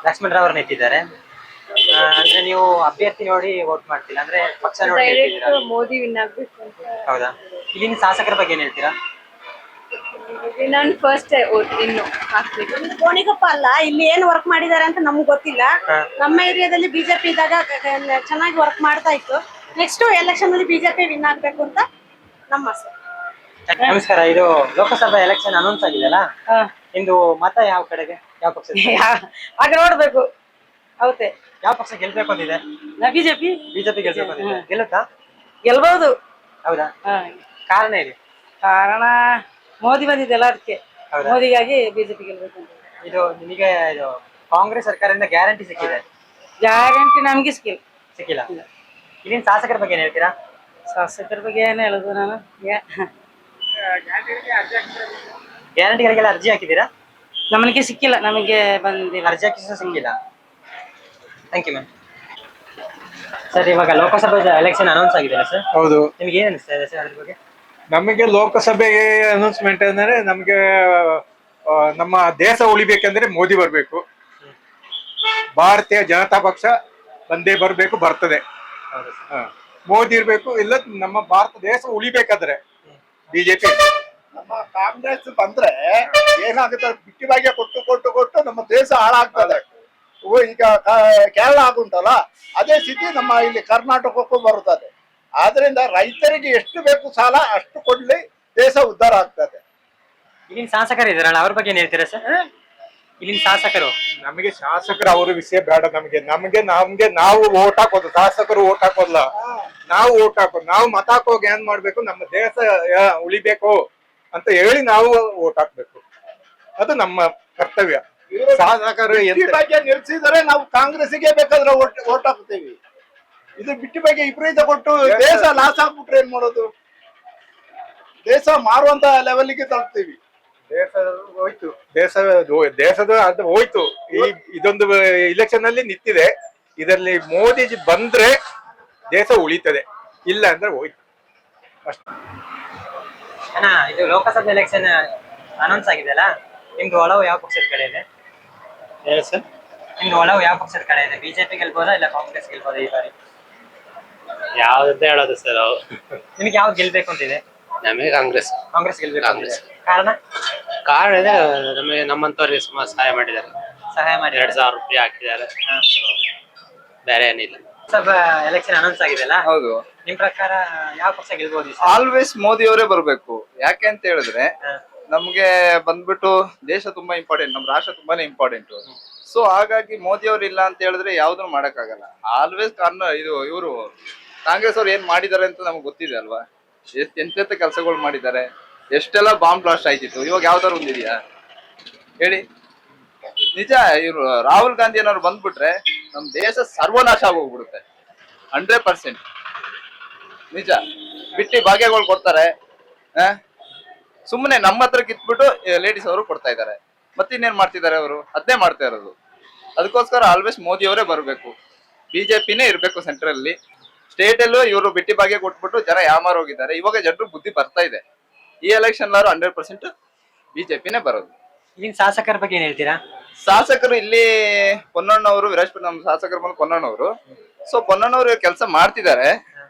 ಲಕ್ಷ್ಮಣ್ ರಾವ್ ನಿಂತಿದ್ದಾರೆ. ಅಂದ್ರೆ ನೀವು ಅಭ್ಯರ್ಥಿ ನೋಡಿ ವೋಟ್ ಮಾಡ್ತಿಲ್ಲ, ಅಂದ್ರೆ ಪಕ್ಷ ನೋಡಿ ನಿಂತಿದ್ದೀರಾ? ಮೋದಿ ವಿನ್ ಆಗ್ಬೇಕು ಅಂತ. ಹೌದಾ? ಇಲ್ಲಿನ ಶಾಸಕರ ಬಗ್ಗೆ ಏನ್ ಹೇಳ್ತೀರಾ? ನಾನು ಫಸ್ಟ್ ಇನ್ನು ಹಾಕ್ಬೇಕು. ಗೋಣಿಗೊಪ್ಪ ಅಲ್ಲ, ಇಲ್ಲಿ ಏನ್ ವರ್ಕ್ ಮಾಡಿದ್ದಾರೆ ಅಂತ ನಮ್ಗೆ ಗೊತ್ತಿಲ್ಲ. ನಮ್ಮ ಏರಿಯಾದಲ್ಲಿ ಬಿಜೆಪಿ ಇದ್ದಾಗ ಚೆನ್ನಾಗಿ ವರ್ಕ್ ಮಾಡ್ತಾ ಇತ್ತು. ನೆಕ್ಸ್ಟ್ ಎಲೆಕ್ಷನ್ ಅಲ್ಲಿ ಬಿಜೆಪಿ ವಿನ್ ಆಗ್ಬೇಕು ಅಂತ ನಮ್ಮ ಆಸೆ. ನಮಸ್ಕಾರ. ಇದು ಲೋಕಸಭಾ ಎಲೆಕ್ಷನ್ ಅನೌನ್ಸ್ ಆಗಿದೆಯಲ್ಲ, ನಿಮ್ದು ಮತ ಯಾವ ಕಡೆಗೆ, ಯಾವ ಪಕ್ಷ? ಆಗ ನೋಡ್ಬೇಕು. ಹೌದೇ, ಯಾವ ಪಕ್ಷ ಗೆಲ್ಬೇಕು ಅಂತಿದೆ? ಬಿಜೆಪಿ ಗೆಲ್ಬೇಕು ಅಂತಿದೆ. ಗೆಲ್ಲುತ್ತಾ? ಗೆಲ್ಬಹುದು. ಹೌದಾ? ಕಾರಣ ಇದೆ? ಕಾರಣ ಮೋದಿ ಬಂದಿದ್ದೆಲ್ಲ, ಅದಕ್ಕೆ ಮೋದಿಗಾಗಿ ಬಿಜೆಪಿ ಗೆಲ್ಬೇಕು ಅಂತ. ಇದು ನಿಮಗೆ ಇದು ಕಾಂಗ್ರೆಸ್ ಸರ್ಕಾರದಿಂದ ಗ್ಯಾರಂಟಿ ಸಿಕ್ಕಿದೆ? ಗ್ಯಾರಂಟಿ ನಮ್ಗೆ ಸಿಕ್ಕಿಲ್ಲ. ಇಲ್ಲಿನ ಶಾಸಕರ ಬಗ್ಗೆ ಏನ್ ಹೇಳ್ತೀರಾ? ಶಾಸಕರ ಬಗ್ಗೆ ಏನು ಹೇಳುದು ನಾನು? ಗ್ಯಾರಂಟಿಗಳಿಗೆಲ್ಲ ಅರ್ಜಿ ಹಾಕಿದ್ದೀರಾ? ನಮಗೆ ಸಿಕ್ಕಿಲ್ಲ, ನಮಗೆ ಬಂದಿಲ್ಲ. ಅರ್ಜಿ ಹಾಕಿದ್ರು ಸಿಕ್ಕಿಲ್ಲ. Thank you ma'am. ಸರ್, ಇವಾಗ ಲೋಕಸಭೆ ಎಲೆಕ್ಷನ್ ಅನೌನ್ಸ್ ಆಗಿದೆ ಸರ್. ಹೌದು. ನಿಮ್ಗೆ ಏನ್ ಅನಿಸ್ತಾ ಇದೆ ಸರ್ ಅದ್ರ ಬಗ್ಗೆ? ನಮಗೆ ಲೋಕಸಭೆಗೆ ಅನೌನ್ಸ್ಮೆಂಟ್ ಅಂದ್ರೆ ನಮಗೆ ನಮ್ಮ ದೇಶ ಉಳಿಬೇಕಂದ್ರೆ ಮೋದಿ ಬರ್ಬೇಕು. ಭಾರತೀಯ ಜನತಾ ಪಕ್ಷ ಬಂದೇ ಬರ್ಬೇಕು, ಬರ್ತದೆ. ಮೋದಿ ಇರ್ಬೇಕು, ಇಲ್ಲ ನಮ್ಮ ಭಾರತ ದೇಶ ಉಳಿಬೇಕಾದ್ರೆ ಬಿಜೆಪಿ. ನಮ್ಮ ಕಾಂಗ್ರೆಸ್ ಬಂದ್ರೆ ಏನಾಗುತ್ತೆ, ಬಿಟ್ಟಿ ಭಾಗ್ಯ ಕೊಟ್ಟು ಕೊಟ್ಟು ಕೊಟ್ಟು ನಮ್ಮ ದೇಶ ಹಾಳಾಗ್ತದೆ. ಈಗ ಕೇರಳ ಆಗುಂಟಲ್ಲ, ಅದೇ ಸ್ಥಿತಿ ನಮ್ಮ ಇಲ್ಲಿ ಕರ್ನಾಟಕಕ್ಕೂ ಬರುತ್ತದೆ. ಆದ್ರಿಂದ ರೈತರಿಗೆ ಎಷ್ಟು ಬೇಕು ಸಾಲ ಅಷ್ಟು ಕೊಡ್ಲಿ, ದೇಶ ಉದ್ಧಾರ ಆಗ್ತದೆ. ಇಲ್ಲಿನ ಶಾಸಕರು ಇದಾರಲ್ಲ, ಅವ್ರ ಬಗ್ಗೆ ಏನ್ ಹೇಳ್ತೀರಾ ಸರ್? ಇಲ್ಲಿನ ಶಾಸಕರು, ನಮಗೆ ಶಾಸಕರು ಅವ್ರ ವಿಷಯ ಬೇಡ. ನಮ್ಗೆ ನಾವು ಓಟ್ ಹಾಕೋದು, ಶಾಸಕರು ಓಟ್ ಹಾಕೋಲ್ಲ, ನಾವು ಓಟ್ ಹಾಕೋದು. ನಾವು ಮತ ಹಾಕೋಗಿ ಏನ್ ಮಾಡ್ಬೇಕು, ನಮ್ಮ ದೇಶ ಉಳಿಬೇಕು ಅಂತ ಹೇಳಿ ನಾವು ಓಟ್ ಹಾಕ್ಬೇಕು. ಅದು ನಮ್ಮ ಕರ್ತವ್ಯ. ಶಾಸಕರು ಬಗ್ಗೆ ನಿಲ್ಸಿದರೆ ನಾವು ಕಾಂಗ್ರೆಸ್ಗೆ ಬೇಕಾದ್ರೆ ಓಟ್ ಹಾಕ್ತೇವೆ. ಇದು ಬಿಟ್ಟಿ ಬಗ್ಗೆ ವಿಪರೀತ ಕೊಟ್ಟು ದೇಶ ಲಾಸ್ ಆಗ್ಬಿಟ್ರೆ ಏನ್ ಮಾಡೋದು? ದೇಶ ಮಾರುವಂತ ಲೆವೆಲ್ಗೆ ತಲುಪ್ತೀವಿ. ದೇಶದ ಅದು ಹೋಯ್ತು. ಇದೊಂದು ಇಲೆಕ್ಷನ್ ಅಲ್ಲಿ ನಿಂತಿದೆ. ಇದರಲ್ಲಿ ಮೋದಿಜಿ ಬಂದ್ರೆ ದೇಶ ಉಳಿತದೆ, ಇಲ್ಲ ಅಂದ್ರೆ ಹೋಯ್ತು ಅಷ್ಟೇ. ಅಣ್ಣ, ಇದು ಲೋಕಸಭೆ ಎಲೆಕ್ಷನ್ ಅನೌನ್ಸ್ ಆಗಿದೆಯಲ್ಲ, ನಿಮ್ದು ಒಲವು ಯಾವ ಪಕ್ಷದ ಕಡೆ ಇದೆ? ಸರ್, ನಿಮ್ದು ಒಲವು ಯಾವ ಪಕ್ಷದ ಕಡೆ ಇದೆ? ಬಿಜೆಪಿ ಗೆಲ್ಬೋದಾ ಇಲ್ಲ ಕಾಂಗ್ರೆಸ್ ಗೆಲ್ಬೋದಾ ಈ ಬಾರಿ? ಯಾವ್ದಂತ ಹೇಳೋದು ಸರ್? ನಿಮ್ಗೆ ಯಾವ್ದು ಗೆಲ್ಬೇಕು ಅಂತಿದೆ? ನಮಗೆ ಕಾಂಗ್ರೆಸ್. ಕಾಂಗ್ರೆಸ್ ಗೆಲ್ಬೇಕು ಅಂತಿದೆ. ಕಾರಣ? ಕಾರಣ ಇದೆ ನಮಗೆ ನಮ್ಮಂತವ್ರಿಗೆ ಸುಮಾರು ಸಹಾಯ ಮಾಡಿದ್ದಾರೆ. ಸಹಾಯ ಮಾಡಿ 2000 ರೂಪಾಯಿ ಹಾಕಿದ್ದಾರೆ. ಬೇರೆ ಏನಿಲ್ಲ. ಸ್ವಲ್ಪ ಎಲೆಕ್ಷನ್ ಅನೌನ್ಸ್ ಆಗಿದೆಲ್ಲ, ಹೌದು. ನಿಮ್ ಪ್ರಕಾರ ಯಾವ ಪಕ್ಷ ಗೆಲ್ಬಹುದು? ಆಲ್ವೇಸ್ ಮೋದಿ ಅವರೇ ಬರ್ಬೇಕು. ಯಾಕೆ ಅಂತ ಹೇಳಿದ್ರೆ ನಮ್ಗೆ ಬಂದ್ಬಿಟ್ಟು ದೇಶ ತುಂಬಾ ಇಂಪಾರ್ಟೆಂಟ್, ನಮ್ ರಾಷ್ಟ್ರ ತುಂಬಾನೇ ಇಂಪಾರ್ಟೆಂಟ್. ಸೊ ಹಾಗಾಗಿ ಮೋದಿ ಅವ್ರು ಇಲ್ಲ ಅಂತ ಹೇಳಿದ್ರೆ ಯಾವ್ದನ್ನು ಮಾಡಕ್ಕಾಗಲ್ಲ. ಆಲ್ವೇಸ್ ಕಾರಣ ಇವರು ಕಾಂಗ್ರೆಸ್ ಅವ್ರು ಏನ್ ಮಾಡಿದಾರೆ ಅಂತ ನಮ್ಗೆ ಗೊತ್ತಿದೆ ಅಲ್ವಾ. ಎಂತೆಂತ ಕೆಲಸಗಳು ಮಾಡಿದ್ದಾರೆ, ಎಷ್ಟೆಲ್ಲ ಬಾಂಬ್ ಬ್ಲಾಸ್ಟ್ ಆಯ್ತಿತ್ತು. ಇವಾಗ ಯಾವ್ದಾರು ಒಂದಿದೆಯಾ ಹೇಳಿ? ನಿಜ, ಇವ್ರು ರಾಹುಲ್ ಗಾಂಧಿ ಏನಾದ್ರು ಬಂದ್ಬಿಟ್ರೆ ನಮ್ ದೇಶ ಸರ್ವನಾಶ ಆಗೋಗ್ಬಿಡುತ್ತೆ 100%. ನಿಜ. ಬಿಟ್ಟಿ ಭಾಗ್ಯಗಳು ಕೊಡ್ತಾರೆ, ಸುಮ್ಮನೆ ನಮ್ಮ ಹತ್ರ ಕಿತ್ಬಿಟ್ಟು ಲೇಡೀಸ್ ಅವರು ಕೊಡ್ತಾ ಇದ್ದಾರೆ. ಮತ್ತಿನ್ನೇನ್ ಮಾಡ್ತಿದ್ದಾರೆ ಅವರು? ಅದನ್ನೇ ಮಾಡ್ತಾ ಇರೋದು. ಅದಕ್ಕೋಸ್ಕರ ಆಲ್ವೇಸ್ ಮೋದಿ ಅವರೇ ಬರ್ಬೇಕು. ಬಿಜೆಪಿನೇ ಇರ್ಬೇಕು ಸೆಂಟ್ರಲ್ ಅಲ್ಲಿ. ಸ್ಟೇಟ್ ಅಲ್ಲೂ ಇವರು ಬಿಟ್ಟಿ ಭಾಗ್ಯ ಕೊಟ್ಬಿಟ್ಟು ಜನ ಯಾಮಾರ್ ಹೋಗಿದ್ದಾರೆ. ಇವಾಗ ಜನರು ಬುದ್ಧಿ ಬರ್ತಾ ಇದೆ. ಈ ಎಲೆಕ್ಷನ್ 100% ಬಿಜೆಪಿನೇ ಬರೋದು. ಇಲ್ಲಿನ ಶಾಸಕರ ಬಗ್ಗೆ ಏನ್ ಹೇಳ್ತೀರಾ? ಶಾಸಕರು ಇಲ್ಲಿ ಪೊನ್ನಣ್ಣವರು, ವಿರಾಜಪೇಟೆ ನಮ್ಮ ಶಾಸಕರು ಬಂದು ಪೊನ್ನಣ್ಣವರು. ಸೊ ಪೊನ್ನಣ್ಣವರು ಕೆಲಸ ಮಾಡ್ತಿದ್ದಾರೆ,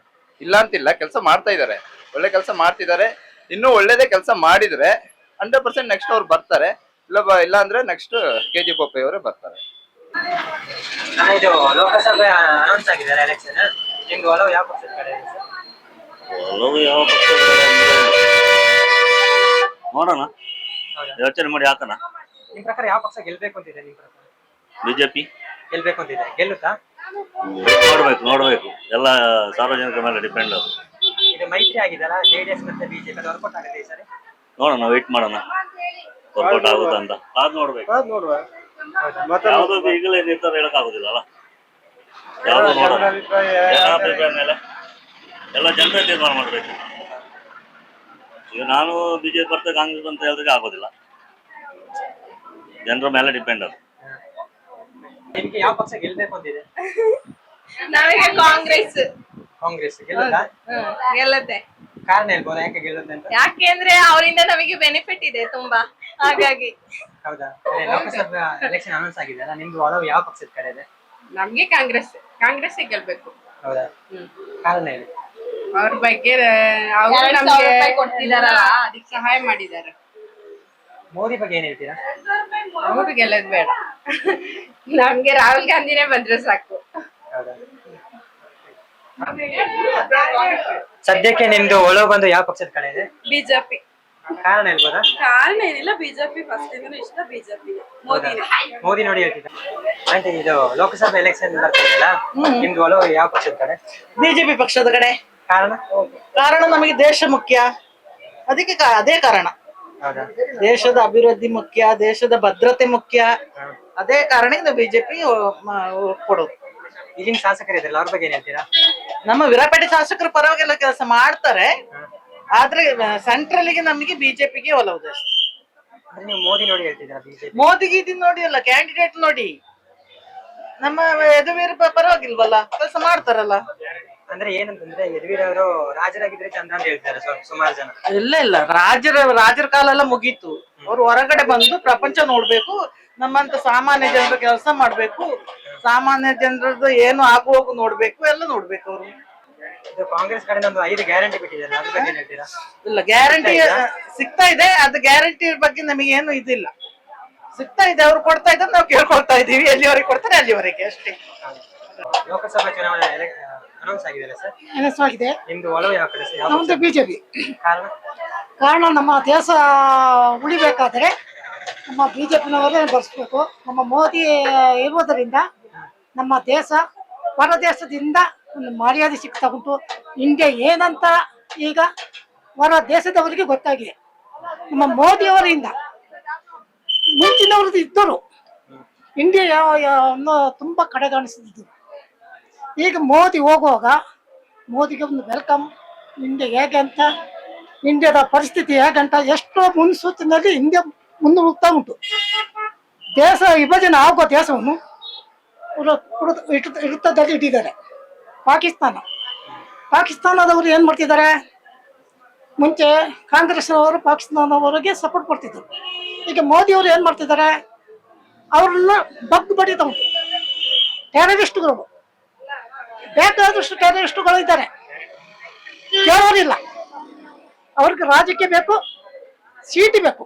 ಇಲ್ಲ ಅಂತಿಲ್ಲ, ಕೆಲಸ ಮಾಡ್ತಾ ಇದ್ದಾರೆ, ಒಳ್ಳೆ ಕೆಲಸ ಮಾಡ್ತಿದ್ದಾರೆ. ಇನ್ನೂ ಒಳ್ಳೇದೇ ಕೆಲಸ ಮಾಡಿದ್ರೆ 100% ನೆಕ್ಸ್ಟ್ ಅವ್ರು ಬರ್ತಾರೆ. ಇಲ್ಲ ಅಂದ್ರೆ ನೆಕ್ಸ್ಟ್ KG ಬೋಪಯ್ಯ ಅವರೇ ಬರ್ತಾರೆ. ಇದು ಲೋಕಸಭೆ ಅನೌನ್ಸ್ ಆಗಿದ್ದಾರೆ ಎಲೆಕ್ಷನ್, ನಿಮ್ದು ಒಲವು ಯಾವ ಪಕ್ಷದ ಕಡೆ ಇದೆ ಸರ್? ಒಲವು ಯಾವ ಪಕ್ಷ ನೋಡೋಣ, ಯೋಚನೆ ಮಾಡಿ ಹಾಕೋಣ. ನಿಮ್ ಪ್ರಕಾರ ಯಾವ ಪಕ್ಷ ಗೆಲ್ಬೇಕು ಅಂತಿದೆ? ನಿಮ್ ಪ್ರಕಾರ ಬಿಜೆಪಿ ಗೆಲ್ಬೇಕು ಅಂತಿದೆ, ಗೆಲ್ಲುತ್ತಾ? ನೋಡ್ಬೇಕು ಎಲ್ಲ ಸಾರ್ವಜನಿಕರ ಮೇಲೆ ಡಿಪೆಂಡ್. ಇದು ಮೈತ್ರಿ ಆಗಿದೆಲ್ಲ JDS ಮತ್ತೆ ಬಿಜೆಪಿ, ಅದು ವರ್ಕೌಟ್ ಆಗುತ್ತೆ ಈ ಸರಿ? ನೋಡೋಣ, ವೇಟ್ ಮಾಡೋಣ ವರ್ಕೌಟ್ ಆಗುತ್ತಾ ಅಂತ. ಅದ್ ನೋಡ್ಬೇಕು. ಯಾವ್ದು ಈಗಲೇ ನಿರ್ಧಾರ ಹೇಳಕ್ ಆಗುದಿಲ್ಲ ಅಲ್ಲ. ಯಾವ್ದು ನೋಡೋಣ, ಜನ ಅಭಿಪ್ರಾಯ ಮೇಲೆ ಎಲ್ಲ ಜನರೇ ತೀರ್ಮಾನ ಮಾಡ್ಬೇಕು. ಈಗ ನಾನು ಬಿಜೆಪಿ ಬರ್ತಾ ಕಾಂಗ್ರೆಸ್ ಅಂತ ಹೇಳಿದ್ರೆ ಆಗೋದಿಲ್ಲ, ಜನರ ಮೇಲೆ ಡಿಪೆಂಡ್ ಅದು. ನಿಮ್ಗೆ ಯಾವ ಪಕ್ಷ ಗೆಲ್ಬೇಕು ಅಂತಿದೆ? ನಮಗೆ ಕಾಂಗ್ರೆಸ್. ಕಾಂಗ್ರೆಸ್ ಗೆಲ್ಲುತ್ತಾ? ಗೆಲ್ಲತ್ತೆ. ಕಾರಣ ಹೇಳ್ಬೋದಾ ಯಾಕೆ ಗೆಲ್ಲುತ್ತೆ ಅಂತ? ಯಾಕೆಂದ್ರೆ ಅವರಿಂದ ನಮಗೆ ಬೆನಿಫಿಟ್ ಇದೆ ತುಂಬಾ, ಹಾಗಾಗಿ. ಹೌದಾ? ಲೋಕಸಭಾ ಎಲೆಕ್ಷನ್ ಅನೌನ್ಸ್ ಆಗಿದೆ ಅಲ್ಲ, ನಿಮ್ದು ಒಲವು ಯಾವ ಪಕ್ಷದ ಕಡೆ ಇದೆ? ನಮ್ಗೆ ಕಾಂಗ್ರೆಸ್ ಗೆಲ್ಬೇಕು. ಹೌದಾ? ಕಾರಣ ಹೇಳಿ. ಅವ್ರ ಬಗ್ಗೆ ಅವರು ನಮ್ಗೆ ಕೊಡ್ತಿದಾರಲ್ಲ, ಅದಕ್ಕೆ ಸಹಾಯ ಮಾಡಿದ್ದಾರೆ. ಮೋದಿ ಬಗ್ಗೆ ಏನ್ ಹೇಳ್ತೀರಾ? ಅವ್ರು ಗೆಲ್ಲದ್ ಬೇಡ, ನಮ್ಗೆ ರಾಹುಲ್ ಗಾಂಧಿನೇ ಬಂದ್ರೆ ಸಾಕು. ಹೌದಾ? ಸದ್ಯಕ್ಕೆ ನಿಮ್ದು ಒಲವು ಬಂದು ಯಾವ ಪಕ್ಷದ ಕಡೆ ಇದೆ? ಬಿಜೆಪಿ. ಕಾರಣ ಹೇಳ್ಬೋದಾ? ಕಾರಣ ಏನಿಲ್ಲ, ಬಿಜೆಪಿ ಫಸ್ಟ್ ಇಂದನೂ ಇಷ್ಟ, ಬಿಜೆಪಿ ಮೋದಿ ನೋಡಿ ಹೇಳ್ತಿದ್ದ. ಆಂಟಿ, ಇದು ಲೋಕಸಭಾ ಎಲೆಕ್ಷನ್ ಬರ್ತಿದೆಯಲ್ಲ, ನಿಮ್ದು ಒಲವು ಯಾವ ಪಕ್ಷದ ಕಡೆ? ಬಿಜೆಪಿ ಪಕ್ಷದ ಕಡೆ. ಕಾರಣ ನಮಗೆ ದೇಶ ಮುಖ್ಯ, ಅದಕ್ಕೆ ಅದೇ ಕಾರಣ. ಹೌದಾ? ದೇಶದ ಅಭಿವೃದ್ಧಿ ಮುಖ್ಯ, ದೇಶದ ಭದ್ರತೆ ಮುಖ್ಯ, ಅದೇ ಕಾರಣದಿಂದ ಬಿಜೆಪಿ ಕೊಡೋದು. ಈಗಿನ ಶಾಸಕರು ಇದ್ರಲ್ಲ, ಅವ್ರ ಬಗ್ಗೆ ಏನ್ ಹೇಳ್ತೀರಾ? ನಮ್ಮ ವಿರಾಪೇಟೆ ಶಾಸಕರು ಪರವಾಗಿಲ್ಲ ಕೆಲಸ ಮಾಡ್ತಾರೆ, ಆದ್ರೆ ಸೆಂಟ್ರಲ್ಗೆ ನಮಗೆ ಬಿಜೆಪಿಗೆ ಒಲವು ಜಾಸ್ತಿ. ನೀವು ಮೋದಿ ನೋಡಿ ಹೇಳ್ತಿದ್ದೀರಾ? ಬಿಜೆಪಿ ಮೋದಿಗೆ ಇದನ್ನ ನೋಡಿ ಅಲ್ಲ, ಕ್ಯಾಂಡಿಡೇಟ್ ನೋಡಿ. ನಮ್ಮ ಯದುವೀರ್ ಪರವಾಗಿಲ್ವಲ್ಲ, ಕೆಲಸ ಮಾಡ್ತಾರಲ್ಲ. ಅಂದ್ರೆ ಏನಂತಂದ್ರೆ ಯದುವೀರ್ ಅವರು ರಾಜರಾಗಿದ್ರೆ ಚಂದ ಅಂತ ಹೇಳ್ತಾರೆ ಸುಮಾರು ಜನ. ಇಲ್ಲ, ರಾಜರ ಕಾಲ ಎಲ್ಲ ಮುಗೀತು. ಅವ್ರು ಹೊರಗಡೆ ಬಂದು ಪ್ರಪಂಚ ನೋಡ್ಬೇಕು, ನಮ್ಮಂತ ಸಾಮಾನ್ಯ ಜನರ ಕೆಲಸ ಮಾಡ್ಬೇಕು, ಸಾಮಾನ್ಯ ಜನರದ್ದು ಏನು ಆಗು ಹೋಗು ನೋಡ್ಬೇಕು, ಎಲ್ಲ ನೋಡ್ಬೇಕು ಅವರು. ಇದು ಕಾಂಗ್ರೆಸ್ ಕಡೆ ಒಂದು 5 ಗ್ಯಾರಂಟಿ ಬಿಟ್ಟಿದ್ದಾರೆ, ಅದ್ರ ಬಗ್ಗೆ ಏನ್ ಹೇಳ್ತೀರಾ? ಇಲ್ಲ, ಗ್ಯಾರಂಟಿ ಸಿಗ್ತಾ ಇದೆ, ಅದು ಗ್ಯಾರಂಟಿ ಬಗ್ಗೆ ನಮಗೆ ಏನು ಇದಿಲ್ಲ. ಸಿಗ್ತಾ ಇದೆ, ಅವ್ರು ಕೊಡ್ತಾ ಇದ್ದಾರೆ, ನಾವು ಕೇಳ್ಕೊಳ್ತಾ ಇದೀವಿ. ಎಲ್ಲಿವರೆಗೆ ಕೊಡ್ತಾರೆ ಅಲ್ಲಿವರೆಗೆ ಅಷ್ಟೇ. ಲೋಕಸಭಾ ಚುನಾವಣೆ ಅನೌನ್ಸ್ ಆಗಿದೆಯಲ್ಲ ಸರ್, ಅನೌನ್ಸ್ ಆಗಿದೆ. ನಿಮ್ದು ಒಲವು ಯಾವ ಕಡೆ? ನಮ್ದು ಬಿಜೆಪಿ. ಕಾರಣ ನಮ್ಮ ದೇಶ ಉಳಿಬೇಕಾದ್ರೆ ನಮ್ಮ ಬಿಜೆಪಿನವರೇ ಬರ್ಸ್ಬೇಕು. ನಮ್ಮ ಮೋದಿ ಇರುವುದರಿಂದ ನಮ್ಮ ದೇಶ ಹೊರ ದೇಶದಿಂದ ಒಂದು ಮರ್ಯಾದೆ ಸಿಗ್ತಾ ಉಂಟು. ಇಂಡಿಯಾ ಏನಂತ ಈಗ ಹೊರ ದೇಶದವರಿಗೆ ಗೊತ್ತಾಗಿದೆ. ನಮ್ಮ ಮೋದಿಯವರಿಂದ ಮುಂಚಿನವ್ರದ್ದು ಇದ್ದರು, ಇಂಡಿಯಾ ತುಂಬಾ ಕಡೆಗಾಣಿಸಿದ್ರು. ಈಗ ಮೋದಿ ಹೋಗುವಾಗ ಮೋದಿಗೆ ಒಂದು ವೆಲ್ಕಮ್. ಇಂಡಿಯಾ ಹೇಗೆ ಅಂತ, ಇಂಡಿಯಾದ ಪರಿಸ್ಥಿತಿ ಹೇಗಂತ ಎಷ್ಟೋ ಮುನ್ಸೂಚನೆಯಲ್ಲಿ ಇಂಡಿಯಾ ಮುನ್ನುಗ್ತಾ ಉಂಟು. ದೇಶ ವಿಭಜನೆ ಆಗೋ ದೇಶವನ್ನು ಹಿಡಿತದಲ್ಲಿ ಇಟ್ಟಿದ್ದಾರೆ ಪಾಕಿಸ್ತಾನದವರು ಏನ್ ಮಾಡ್ತಿದ್ದಾರೆ? ಮುಂಚೆ ಕಾಂಗ್ರೆಸ್ ಅವರು ಪಾಕಿಸ್ತಾನದವರಿಗೆ ಸಪೋರ್ಟ್ ಮಾಡ್ತಿದ್ರು. ಈಗ ಮೋದಿ ಅವರು ಏನ್ ಮಾಡ್ತಿದ್ದಾರೆ? ಅವ್ರನ್ನ ಬಗ್ಗು ಬಡಿತಾ ಉಂಟು. ಟೆರರಿಸ್ಟ್ಗಳು ಬೇಕಾದಷ್ಟು ಟೆರರಿಸ್ಟ್ಗಳು ಇದ್ದಾರೆ, ಕೇಳೋರಿಲ್ಲ. ಅವ್ರಿಗೆ ರಾಜಕೀಯ ಬೇಕು, ಸೀಟಿ ಬೇಕು.